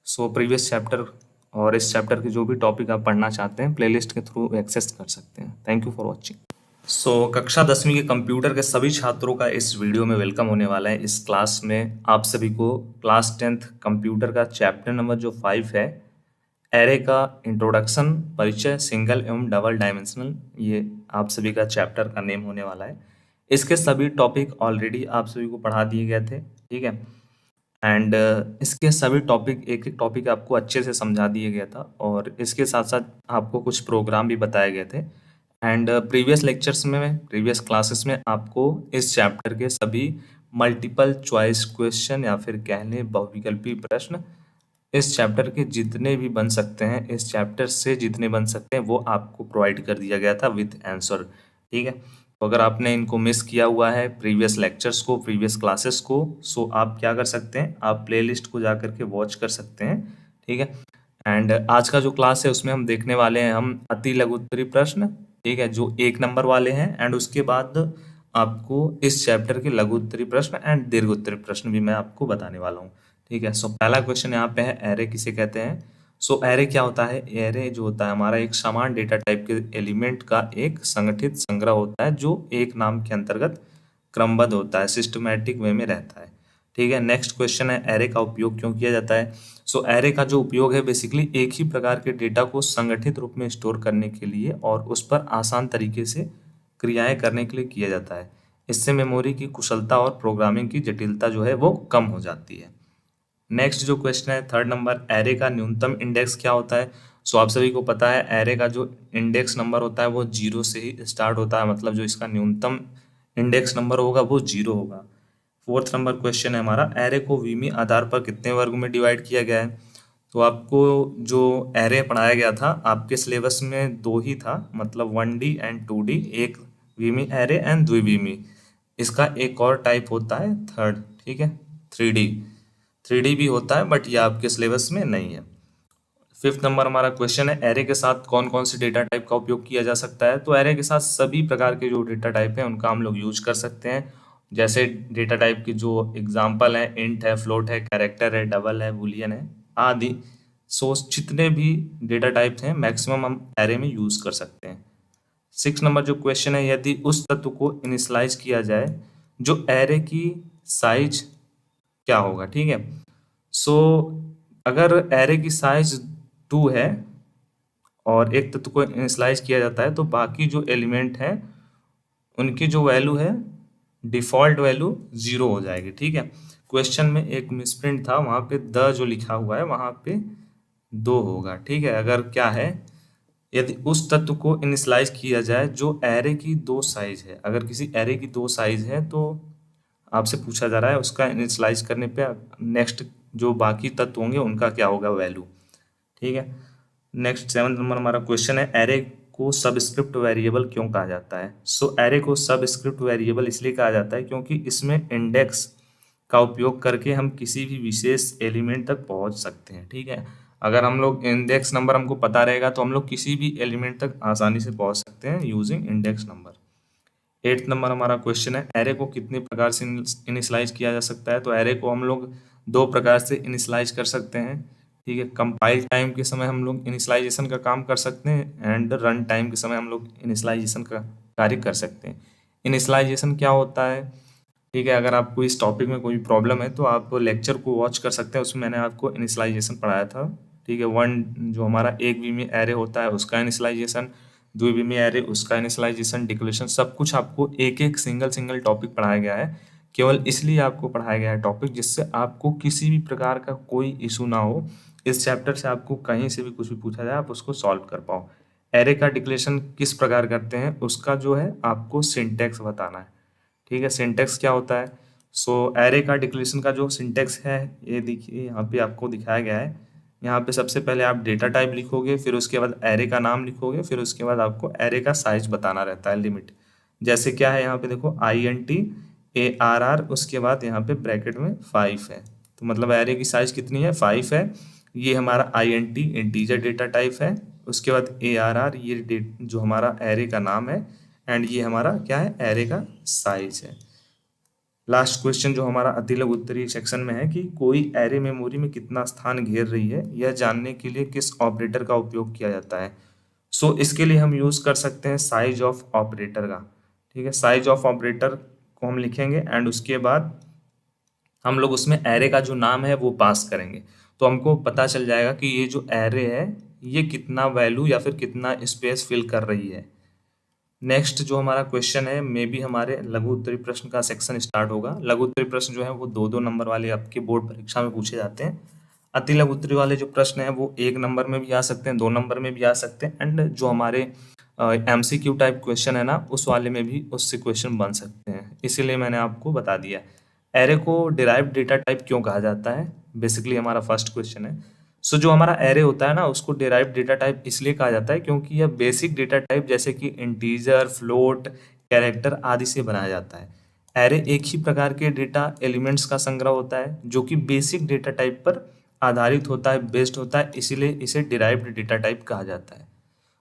सो प्रीवियस चैप्टर और इस चैप्टर के जो भी टॉपिक आप पढ़ना चाहते हैं प्लेलिस्ट के थ्रू एक्सेस कर सकते हैं। Thank you for watching. So कक्षा 10वीं के कंप्यूटर के सभी छात्रों का इस वीडियो में वेलकम होने वाला है। इस क्लास में आप सभी को क्लास 10th कंप्यूटर का चैप्टर नंबर जो 5 है, एरे का इंट्रोडक्शन, परिचय, सिंगल एवं डबल डायमेंशनल, ये आप सभी का चैप्टर का नेम होने वाला है। इसके सभी टॉपिक ऑलरेडी आप सभी को पढ़ा दिए गए थे। ठीक है। एंड इसके सभी टॉपिक, एक एक टॉपिक आपको अच्छे से समझा दिया गया था, और इसके साथ साथ आपको कुछ प्रोग्राम भी बताए गए थे। एंड प्रीवियस लेक्चर्स में, प्रीवियस क्लासेस में आपको इस चैप्टर के सभी मल्टीपल चॉइस क्वेश्चन या फिर कह लें बहुविकल्पी प्रश्न, इस चैप्टर के जितने भी बन सकते हैं, इस चैप्टर से जितने बन सकते हैं वो आपको प्रोवाइड कर दिया गया था विथ आंसर। ठीक है। तो अगर आपने इनको मिस किया हुआ है प्रीवियस लेक्चर्स को, प्रीवियस क्लासेस को, सो आप क्या कर सकते हैं, आप प्लेलिस्ट को जा करके वॉच कर सकते हैं। ठीक है। एंड आज का जो क्लास है उसमें हम देखने वाले हैं हम अति लघु उत्तरीय प्रश्न। ठीक है, जो 1 नंबर वाले हैं, एंड उसके बाद आपको इस चैप्टर के लघु उत्तरीय प्रश्न एंड दीर्घ उत्तरीय प्रश्न भी मैं आपको बताने वाला हूँ। ठीक है। सो पहला क्वेश्चन यहाँ पे है, एरे किसे कहते हैं। सो एरे क्या होता है? एरे जो होता है हमारा एक समान डेटा टाइप के एलिमेंट का एक संगठित संग्रह होता है जो एक नाम के अंतर्गत क्रमबद्ध होता है, सिस्टमैटिक वे में रहता है। ठीक है। नेक्स्ट क्वेश्चन है एरे का उपयोग क्यों किया जाता है। सो एरे का जो उपयोग है बेसिकली एक ही प्रकार के डेटा को संगठित रूप में स्टोर करने के लिए और उस पर आसान तरीके से क्रियाएं करने के लिए किया जाता है। इससे मेमोरी की कुशलता और प्रोग्रामिंग की जटिलता जो है वो कम हो जाती है। नेक्स्ट जो क्वेश्चन है थर्ड नंबर, एरे का न्यूनतम इंडेक्स क्या होता है। सो आप सभी को पता है एरे का जो इंडेक्स नंबर होता है वो 0 से ही स्टार्ट होता है, मतलब जो इसका न्यूनतम इंडेक्स नंबर होगा वो 0 होगा। फोर्थ नंबर क्वेश्चन है हमारा, एरे को वीमी आधार पर कितने वर्ग में डिवाइड किया गया है। तो आपको जो एरे पढ़ाया गया था आपके सिलेबस में दो ही था, मतलब 1D एंड 2D, एक वीमी एरे एंड द्विवीमी। इसका एक और टाइप होता है थर्ड, ठीक है, 3D। 3D भी होता है बट ये आपके सिलेबस में नहीं है। फिफ्थ नंबर हमारा क्वेश्चन है, एरे के साथ कौन कौन से डेटा टाइप का उपयोग किया जा सकता है। तो एरे के साथ सभी प्रकार के जो डेटा टाइप है उनका हम लोग यूज कर सकते हैं। जैसे डेटा टाइप की जो एग्जांपल है, इंट है, फ्लोट है, कैरेक्टर है, डबल है, बूलियन है आदि। सो जितने भी डेटा टाइप हैं मैक्सिमम हम एरे में यूज कर सकते हैं। सिक्स नंबर जो क्वेश्चन है, यदि उस तत्व को इनिशियलाइज किया जाए जो एरे की साइज क्या होगा। ठीक है। सो अगर एरे की साइज 2 है और एक तत्व को इनिशियलाइज किया जाता है तो बाकी जो एलिमेंट हैं उनकी जो वैल्यू है डिफॉल्ट वैल्यू 0 हो जाएगी। ठीक है। क्वेश्चन में एक मिसप्रिंट था, वहां पे द जो लिखा हुआ है वहां पे 2 होगा। ठीक है। अगर क्या है, यदि उस तत्व को इनिशियलाइज किया जाए जो एरे की 2 साइज है, अगर किसी एरे की 2 साइज है तो आपसे पूछा जा रहा है उसका इनिशियलाइज करने पे नेक्स्ट जो बाकी तत्व होंगे उनका क्या होगा वैल्यू। ठीक है। नेक्स्ट सेवंथ नंबर हमारा क्वेश्चन है, एरे को सबस्क्रिप्ट वेरिएबल क्यों कहा जाता है। सो एरे को सबस्क्रिप्ट वेरिएबल इसलिए कहा जाता है क्योंकि इसमें इंडेक्स का उपयोग करके हम किसी भी विशेष एलिमेंट तक पहुंच सकते हैं। ठीक है। अगर हम लोग इंडेक्स नंबर हमको पता रहेगा तो हम लोग किसी भी एलिमेंट तक आसानी से पहुंच सकते हैं using index number. Eighth number हमारा क्वेश्चन है, एरे को कितने प्रकार से इनिशियलाइज किया जा सकता है। तो एरे को हम लोग 2 प्रकार से इनिशियलाइज कर सकते हैं। ठीक है। कंपाइल टाइम के समय हम लोग इनिशियलाइजेशन का काम कर सकते हैं एंड रन टाइम के समय हम लोग इनिशियलाइजेशन का कार्य कर सकते हैं। इनिशियलाइजेशन क्या होता है, ठीक है, अगर आपको इस टॉपिक में कोई प्रॉब्लम है तो आप लेक्चर को वॉच कर सकते हैं, उसमें मैंने आपको इनिशियलाइजेशन पढ़ाया था। ठीक है। वन जो हमारा एक वीमी एरे होता है उसका इनिशियलाइजेशन, द्विवीमी एरे उसका इनिशियलाइजेशन, डिक्लेरेशन, सब कुछ आपको एक एक सिंगल सिंगल टॉपिक पढ़ाया गया है। केवल इसलिए आपको पढ़ाया गया है टॉपिक जिससे आपको किसी भी प्रकार का कोई इशू ना हो। इस चैप्टर से आपको कहीं से भी कुछ भी पूछा जाए आप उसको सॉल्व कर पाओ। एरे का डिक्लेरेशन किस प्रकार करते हैं उसका जो है आपको सिंटेक्स बताना है। ठीक है। सिंटेक्स क्या होता है। सो एरे का डिक्लेरेशन का जो सिंटेक्स है ये देखिए यहाँ पे आपको दिखाया गया है। यहाँ पे सबसे पहले आप डेटा टाइप लिखोगे, फिर उसके बाद एरे का नाम लिखोगे, फिर उसके बाद आपको एरे का साइज बताना रहता है, लिमिट। जैसे क्या है यहाँ पे देखो INT ARR, उसके बाद यहाँ पे ब्रैकेट में 5 है, तो मतलब एरे की साइज कितनी है 5 है। ये हमारा INT इंटीजर डेटा टाइप है, उसके बाद ARR ये जो हमारा एरे का नाम है एंड ये हमारा क्या है एरे का साइज है। लास्ट क्वेश्चन जो हमारा अतिलघु उत्तरीय सेक्शन में है कि कोई एरे मेमोरी में कितना स्थान घेर रही है यह जानने के लिए किस ऑपरेटर का उपयोग किया जाता है। सो इसके लिए हम यूज कर सकते हैं साइज ऑफ ऑपरेटर का। ठीक है। साइज ऑफ ऑपरेटर को हम लिखेंगे एंड उसके बाद हम लोग उसमें एरे का जो नाम है वो पास करेंगे, तो हमको पता चल जाएगा कि ये जो एरे है ये कितना वैल्यू या फिर कितना स्पेस फिल कर रही है। नेक्स्ट जो हमारा क्वेश्चन है मे भी हमारे लघु उत्तरीय प्रश्न का सेक्शन स्टार्ट होगा। लघु उत्तरीय प्रश्न जो है वो 2-2 नंबर वाले आपके बोर्ड परीक्षा में पूछे जाते हैं। अति लघु उत्तरीय वाले जो प्रश्न है वो 1 नंबर में भी आ सकते हैं, 2 नंबर में भी आ सकते हैं एंड जो हमारे MCQ टाइप क्वेश्चन है ना उस वाले में भी उससे क्वेश्चन बन सकते हैं, इसीलिए मैंने आपको बता दिया। एरे को डिराइव्ड डेटा टाइप क्यों कहा जाता है, बेसिकली हमारा फर्स्ट क्वेश्चन है। सो जो हमारा एरे होता है ना उसको डिराइव्ड डेटा टाइप इसलिए कहा जाता है क्योंकि यह बेसिक डेटा टाइप जैसे कि इंटीजर, फ्लोट, कैरेक्टर आदि से बनाया जाता है। एरे एक ही प्रकार के डेटा एलिमेंट्स का संग्रह होता है जो कि बेसिक डेटा टाइप पर आधारित होता है, बेस्ड होता है, इसीलिए इसे डिराइव्ड डेटा टाइप कहा जाता है।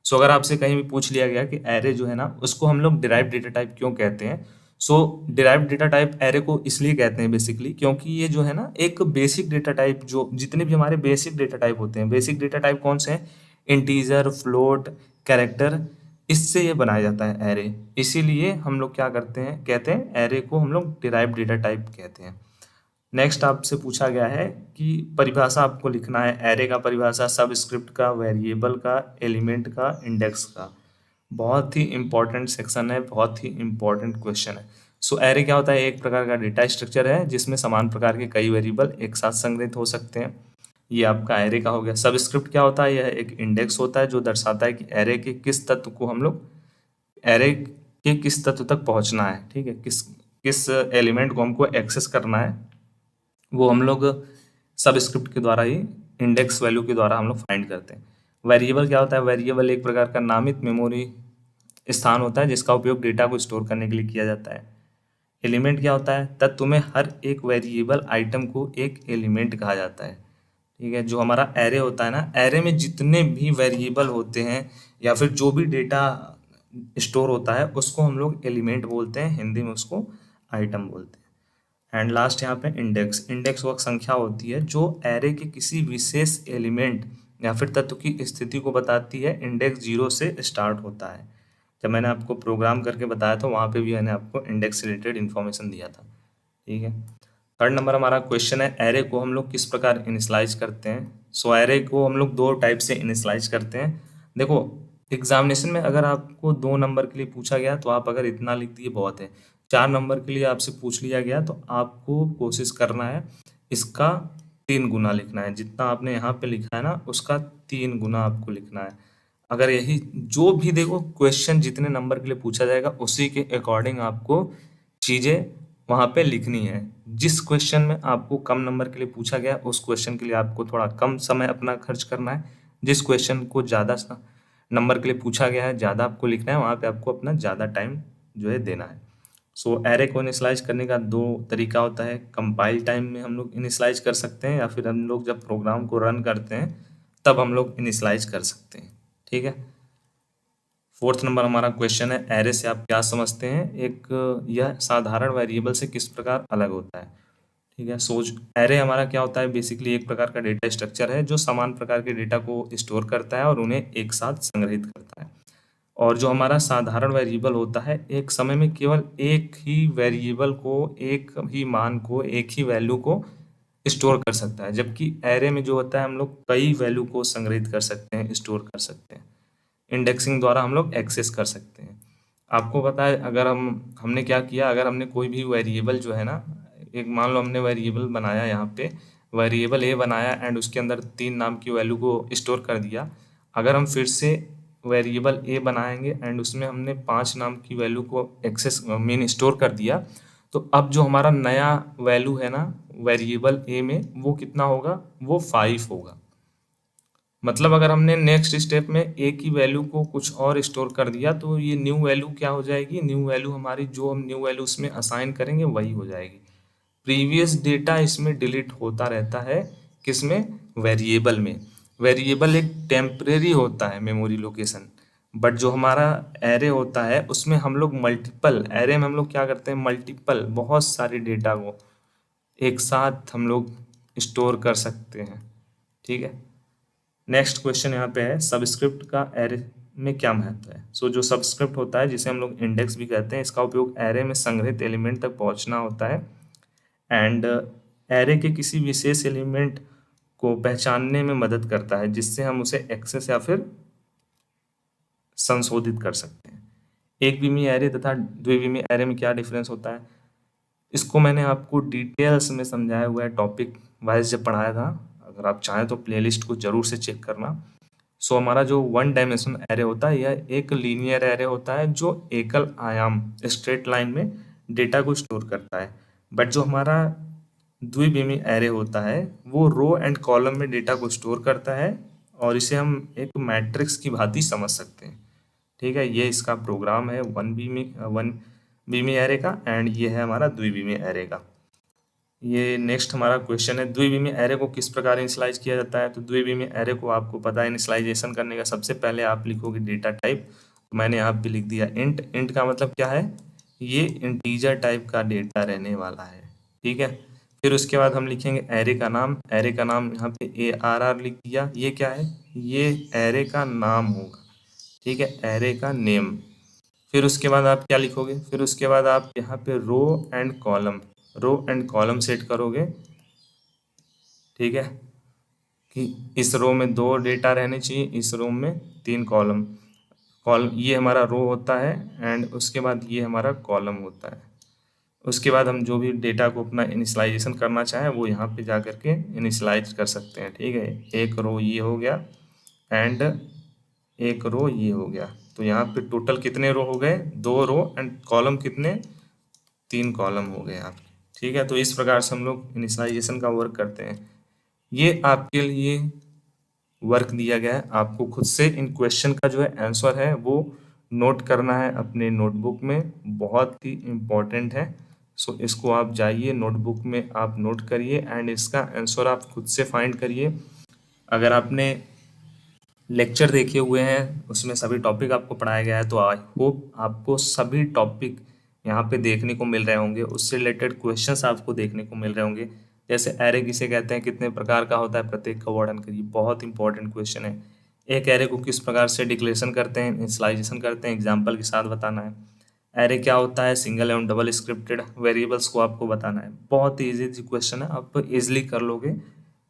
सो अगर आपसे कहीं भी पूछ लिया गया कि एरे जो है ना उसको हम लोग डिराइव्ड डेटा टाइप क्यों कहते हैं, सो डिराइव्ड डेटा टाइप एरे को इसलिए कहते हैं बेसिकली क्योंकि ये जो है ना एक बेसिक डेटा टाइप, जो जितने भी हमारे बेसिक डेटा टाइप होते हैं, बेसिक डेटा टाइप कौन से हैं, इंटीजर, फ्लोट, कैरेक्टर, इससे ये बनाया जाता है एरे। इसीलिए हम लोग क्या करते हैं, कहते हैं एरे को हम लोग डिराइव्ड डेटा टाइप कहते हैं। नेक्स्ट आपसे पूछा गया है कि परिभाषा आपको लिखना है, एरे का परिभाषा, सबस्क्रिप्ट का, वेरिएबल का, एलिमेंट का, इंडेक्स का। बहुत ही इंपॉर्टेंट सेक्शन है, बहुत ही इंपॉर्टेंट क्वेश्चन है। सो एरे क्या होता है? एक प्रकार का डेटा स्ट्रक्चर है जिसमें समान प्रकार के कई वेरिएबल एक साथ संग्रहित हो सकते हैं। ये आपका एरे का हो गया। सबस्क्रिप्ट क्या होता है? यह एक इंडेक्स होता है जो दर्शाता है कि एरे के किस तत्व को हम लोग, एरे के किस तत्व तक पहुंचना है, ठीक है, किस किस एलिमेंट को हमको एक्सेस करना है, वो हम लोग सबस्क्रिप्ट के द्वारा ही, इंडेक्स वैल्यू के द्वारा हम लोग फाइंड करते हैं। वेरिएबल क्या होता है? वेरिएबल एक प्रकार का नामित मेमोरी स्थान होता है जिसका उपयोग डेटा को स्टोर करने के लिए किया जाता है। एलिमेंट क्या होता है? तत्व में हर एक वेरिएबल आइटम को एक एलिमेंट कहा जाता है, ठीक है। जो हमारा एरे होता है ना, एरे में जितने भी वेरिएबल होते हैं या फिर जो भी डेटा स्टोर होता है उसको हम लोग एलिमेंट बोलते हैं, हिंदी में उसको आइटम बोलते हैं। एंड लास्ट यहाँ पे इंडेक्स। इंडेक्स वो संख्या होती है जो एरे के किसी विशेष एलिमेंट या फिर तत्व की स्थिति को बताती है। इंडेक्स 0 से स्टार्ट होता है। जब मैंने आपको प्रोग्राम करके बताया था वहाँ पे भी मैंने आपको इंडेक्स से रिलेटेड इन्फॉर्मेशन दिया था, ठीक है। थर्ड नंबर हमारा क्वेश्चन है, एरे को हम लोग किस प्रकार इनिशलाइज करते हैं? सो एरे को हम लोग दो टाइप से इनिशलाइज करते हैं। देखो, एग्जामिनेशन में अगर आपको 2 नंबर के लिए पूछा गया तो आप अगर इतना लिख दिए बहुत है। 4 नंबर के लिए आपसे पूछ लिया गया तो आपको कोशिश करना है इसका 3 गुना लिखना है। जितना आपने यहाँ पे लिखा है ना उसका 3 गुना आपको लिखना है। अगर यही जो भी देखो क्वेश्चन जितने नंबर के लिए पूछा जाएगा उसी के अकॉर्डिंग आपको चीज़ें वहाँ पे लिखनी है। जिस क्वेश्चन में आपको कम नंबर के लिए पूछा गया उस क्वेश्चन के लिए आपको थोड़ा कम समय अपना खर्च करना है। जिस क्वेश्चन को ज़्यादा नंबर के लिए पूछा गया है, ज़्यादा आपको लिखना है, वहाँ पे आपको अपना ज़्यादा टाइम जो है देना है। सो एरे को इनिशलाइज करने का 2 तरीका होता है। कंपाइल टाइम में हम लोग इनिशलाइज कर सकते हैं या फिर हम लोग जब प्रोग्राम को रन करते हैं तब हम लोग इनिशलाइज कर सकते हैं, ठीक है। फोर्थ नंबर हमारा क्वेश्चन है, एरे से आप क्या समझते हैं? यह साधारण वेरिएबल से किस प्रकार अलग होता है, ठीक है। सोच एरे हमारा क्या होता है? बेसिकली एक प्रकार का डेटा स्ट्रक्चर है जो समान प्रकार के डेटा को स्टोर करता है और उन्हें एक साथ संग्रहित करता है। और जो हमारा साधारण वेरिएबल होता है, एक समय में केवल एक ही वेरिएबल को, एक ही मान को, एक ही वैल्यू को स्टोर कर सकता है। जबकि एरे में जो होता है हम लोग कई वैल्यू को संग्रहित कर सकते हैं, स्टोर कर सकते हैं। इंडेक्सिंग द्वारा हम लोग एक्सेस कर सकते हैं। आपको पता है अगर हमने क्या किया, अगर हमने कोई भी वेरिएबल जो है ना, एक मान लो हमने वेरिएबल बनाया, यहाँ पे वेरिएबल ए बनाया एंड उसके अंदर 3 नाम की वैल्यू को स्टोर कर दिया। अगर हम फिर से वेरिएबल ए बनाएंगे एंड उसमें हमने 5 नाम की वैल्यू को एक्सेस मीन स्टोर कर दिया, तो अब जो हमारा नया वैल्यू है ना वेरिएबल ए में, वो कितना होगा? वो 5 होगा। मतलब अगर हमने नेक्स्ट स्टेप में ए की वैल्यू को कुछ और स्टोर कर दिया तो ये न्यू वैल्यू क्या हो जाएगी? न्यू वैल्यू हमारी, जो हम न्यू वैल्यू उसमें असाइन करेंगे वही हो जाएगी। प्रीवियस डेटा इसमें डिलीट होता रहता है, किसमें? वेरिएबल में। वेरिएबल एक टेम्परेरी होता है मेमोरी लोकेशन, बट जो हमारा एरे होता है उसमें हम लोग मल्टीपल, एरे में हम लोग क्या करते हैं? मल्टीपल, बहुत सारे डेटा को एक साथ हम लोग स्टोर कर सकते हैं, ठीक है। नेक्स्ट क्वेश्चन यहाँ पे है, सबस्क्रिप्ट का एरे में क्या महत्व है? सो जो सबस्क्रिप्ट होता है जिसे हम लोग इंडेक्स भी कहते हैं, इसका उपयोग एरे में संग्रहित एलिमेंट तक पहुंचना होता है एंड एरे के किसी विशेष एलिमेंट को पहचानने में मदद करता है जिससे हम उसे एक्सेस या फिर संशोधित कर सकते हैं। एक बीमी एरे तथा द्विबीमी एरे में क्या डिफरेंस होता है? इसको मैंने आपको डिटेल्स में समझाया हुआ है, टॉपिक वाइज जब पढ़ाया था। अगर आप चाहें तो प्लेलिस्ट को जरूर से चेक करना। सो हमारा जो 1 डायमेंशन एरे होता है यह एक लीनियर एरे होता है जो एकल आयाम स्ट्रेट लाइन में डेटा को स्टोर करता है। बट जो हमारा द्विबीमी एरे होता है वो रो एंड कॉलम में डेटा को स्टोर करता है और इसे हम एक मैट्रिक्स की भांति समझ सकते हैं, ठीक है। ये इसका प्रोग्राम है वन बीमी एरे का एंड ये है हमारा द्विबीमी एरे का। ये नेक्स्ट हमारा क्वेश्चन है, द्विबीमी एरे को किस प्रकार इनिशलाइज किया जाता है? तो द्विबीमी एरे को आपको पता है इनिशलाइजेशन करने का सबसे पहले आप लिखोगे डेटा टाइप। तो मैंने यहाँ पे लिख दिया इंट। इंट का मतलब क्या है? ये इंटीजर टाइप का डेटा रहने वाला है, ठीक है। फिर उसके बाद हम लिखेंगे एरे का नाम। एरे का नाम यहाँ पे ARR लिख दिया। ये क्या है? ये एरे का नाम होगा, ठीक है, एरे का नेम। फिर उसके बाद आप क्या लिखोगे? फिर उसके बाद आप यहाँ पे row and column, row and column set करोगे, ठीक है, कि इस रो में 2 डेटा रहने चाहिए, इस रो में 3 कॉलम। ये हमारा रो होता है एंड उसके बाद ये हमारा कॉलम होता है। उसके बाद हम जो भी डेटा को अपना इनिशियलाइजेशन करना चाहें वो यहाँ पे जा कर के इनिशियलाइज कर सकते हैं, ठीक है। एक रो ये हो गया एंड एक रो ये हो गया, तो यहाँ पे टोटल कितने रो हो गए, 2 रो एंड कॉलम कितने, 3 कॉलम हो गए आपके, ठीक है। तो इस प्रकार से हम लोग इनिशियलाइजेशन का वर्क करते हैं। ये आपके लिए वर्क दिया गया है, आपको खुद से इन क्वेश्चन का जो है आंसर है वो नोट करना है अपने नोटबुक में, बहुत ही इम्पोर्टेंट है। सो इसको आप जाइए नोटबुक में आप नोट करिए एंड इसका आंसर आप खुद से फाइंड करिए। अगर आपने लेक्चर देखे हुए हैं उसमें सभी टॉपिक आपको पढ़ाया गया है, तो आई होप आपको सभी टॉपिक यहाँ पे देखने को मिल रहे होंगे, उससे रिलेटेड क्वेश्चंस आपको देखने को मिल रहे होंगे। जैसे एरे किसे कहते हैं, कितने प्रकार का होता है, प्रत्येक का वर्णन करिए, बहुत इंपॉर्टेंट क्वेश्चन है। एक एरे को किस प्रकार से डिक्लेरेशन करते हैं, इनिशियलाइजेशन करते हैं, एग्जाम्पल के साथ बताना है। एरे क्या होता है, सिंगल एवं डबल स्क्रिप्टेड वेरिएबल्स को आपको बताना है। बहुत ही ईजी क्वेश्चन है, आप इजिली कर लोगे।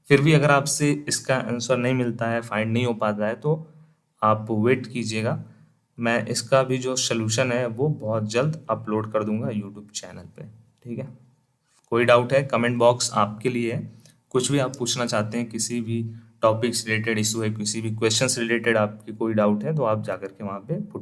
फिर भी अगर आपसे इसका आंसर नहीं मिलता है, फाइंड नहीं हो पाता है, तो आप वेट कीजिएगा, मैं इसका भी जो सलूशन है वो बहुत जल्द अपलोड कर दूंगा यूट्यूब चैनल पे, ठीक है। कोई डाउट है, कमेंट बॉक्स आपके लिए है, कुछ भी आप पूछना चाहते हैं, किसी भी टॉपिक से रिलेटेड इशू है, किसी भी क्वेश्चन से रिलेटेड आपकी कोई डाउट है, तो आप जाकर के वहाँ पे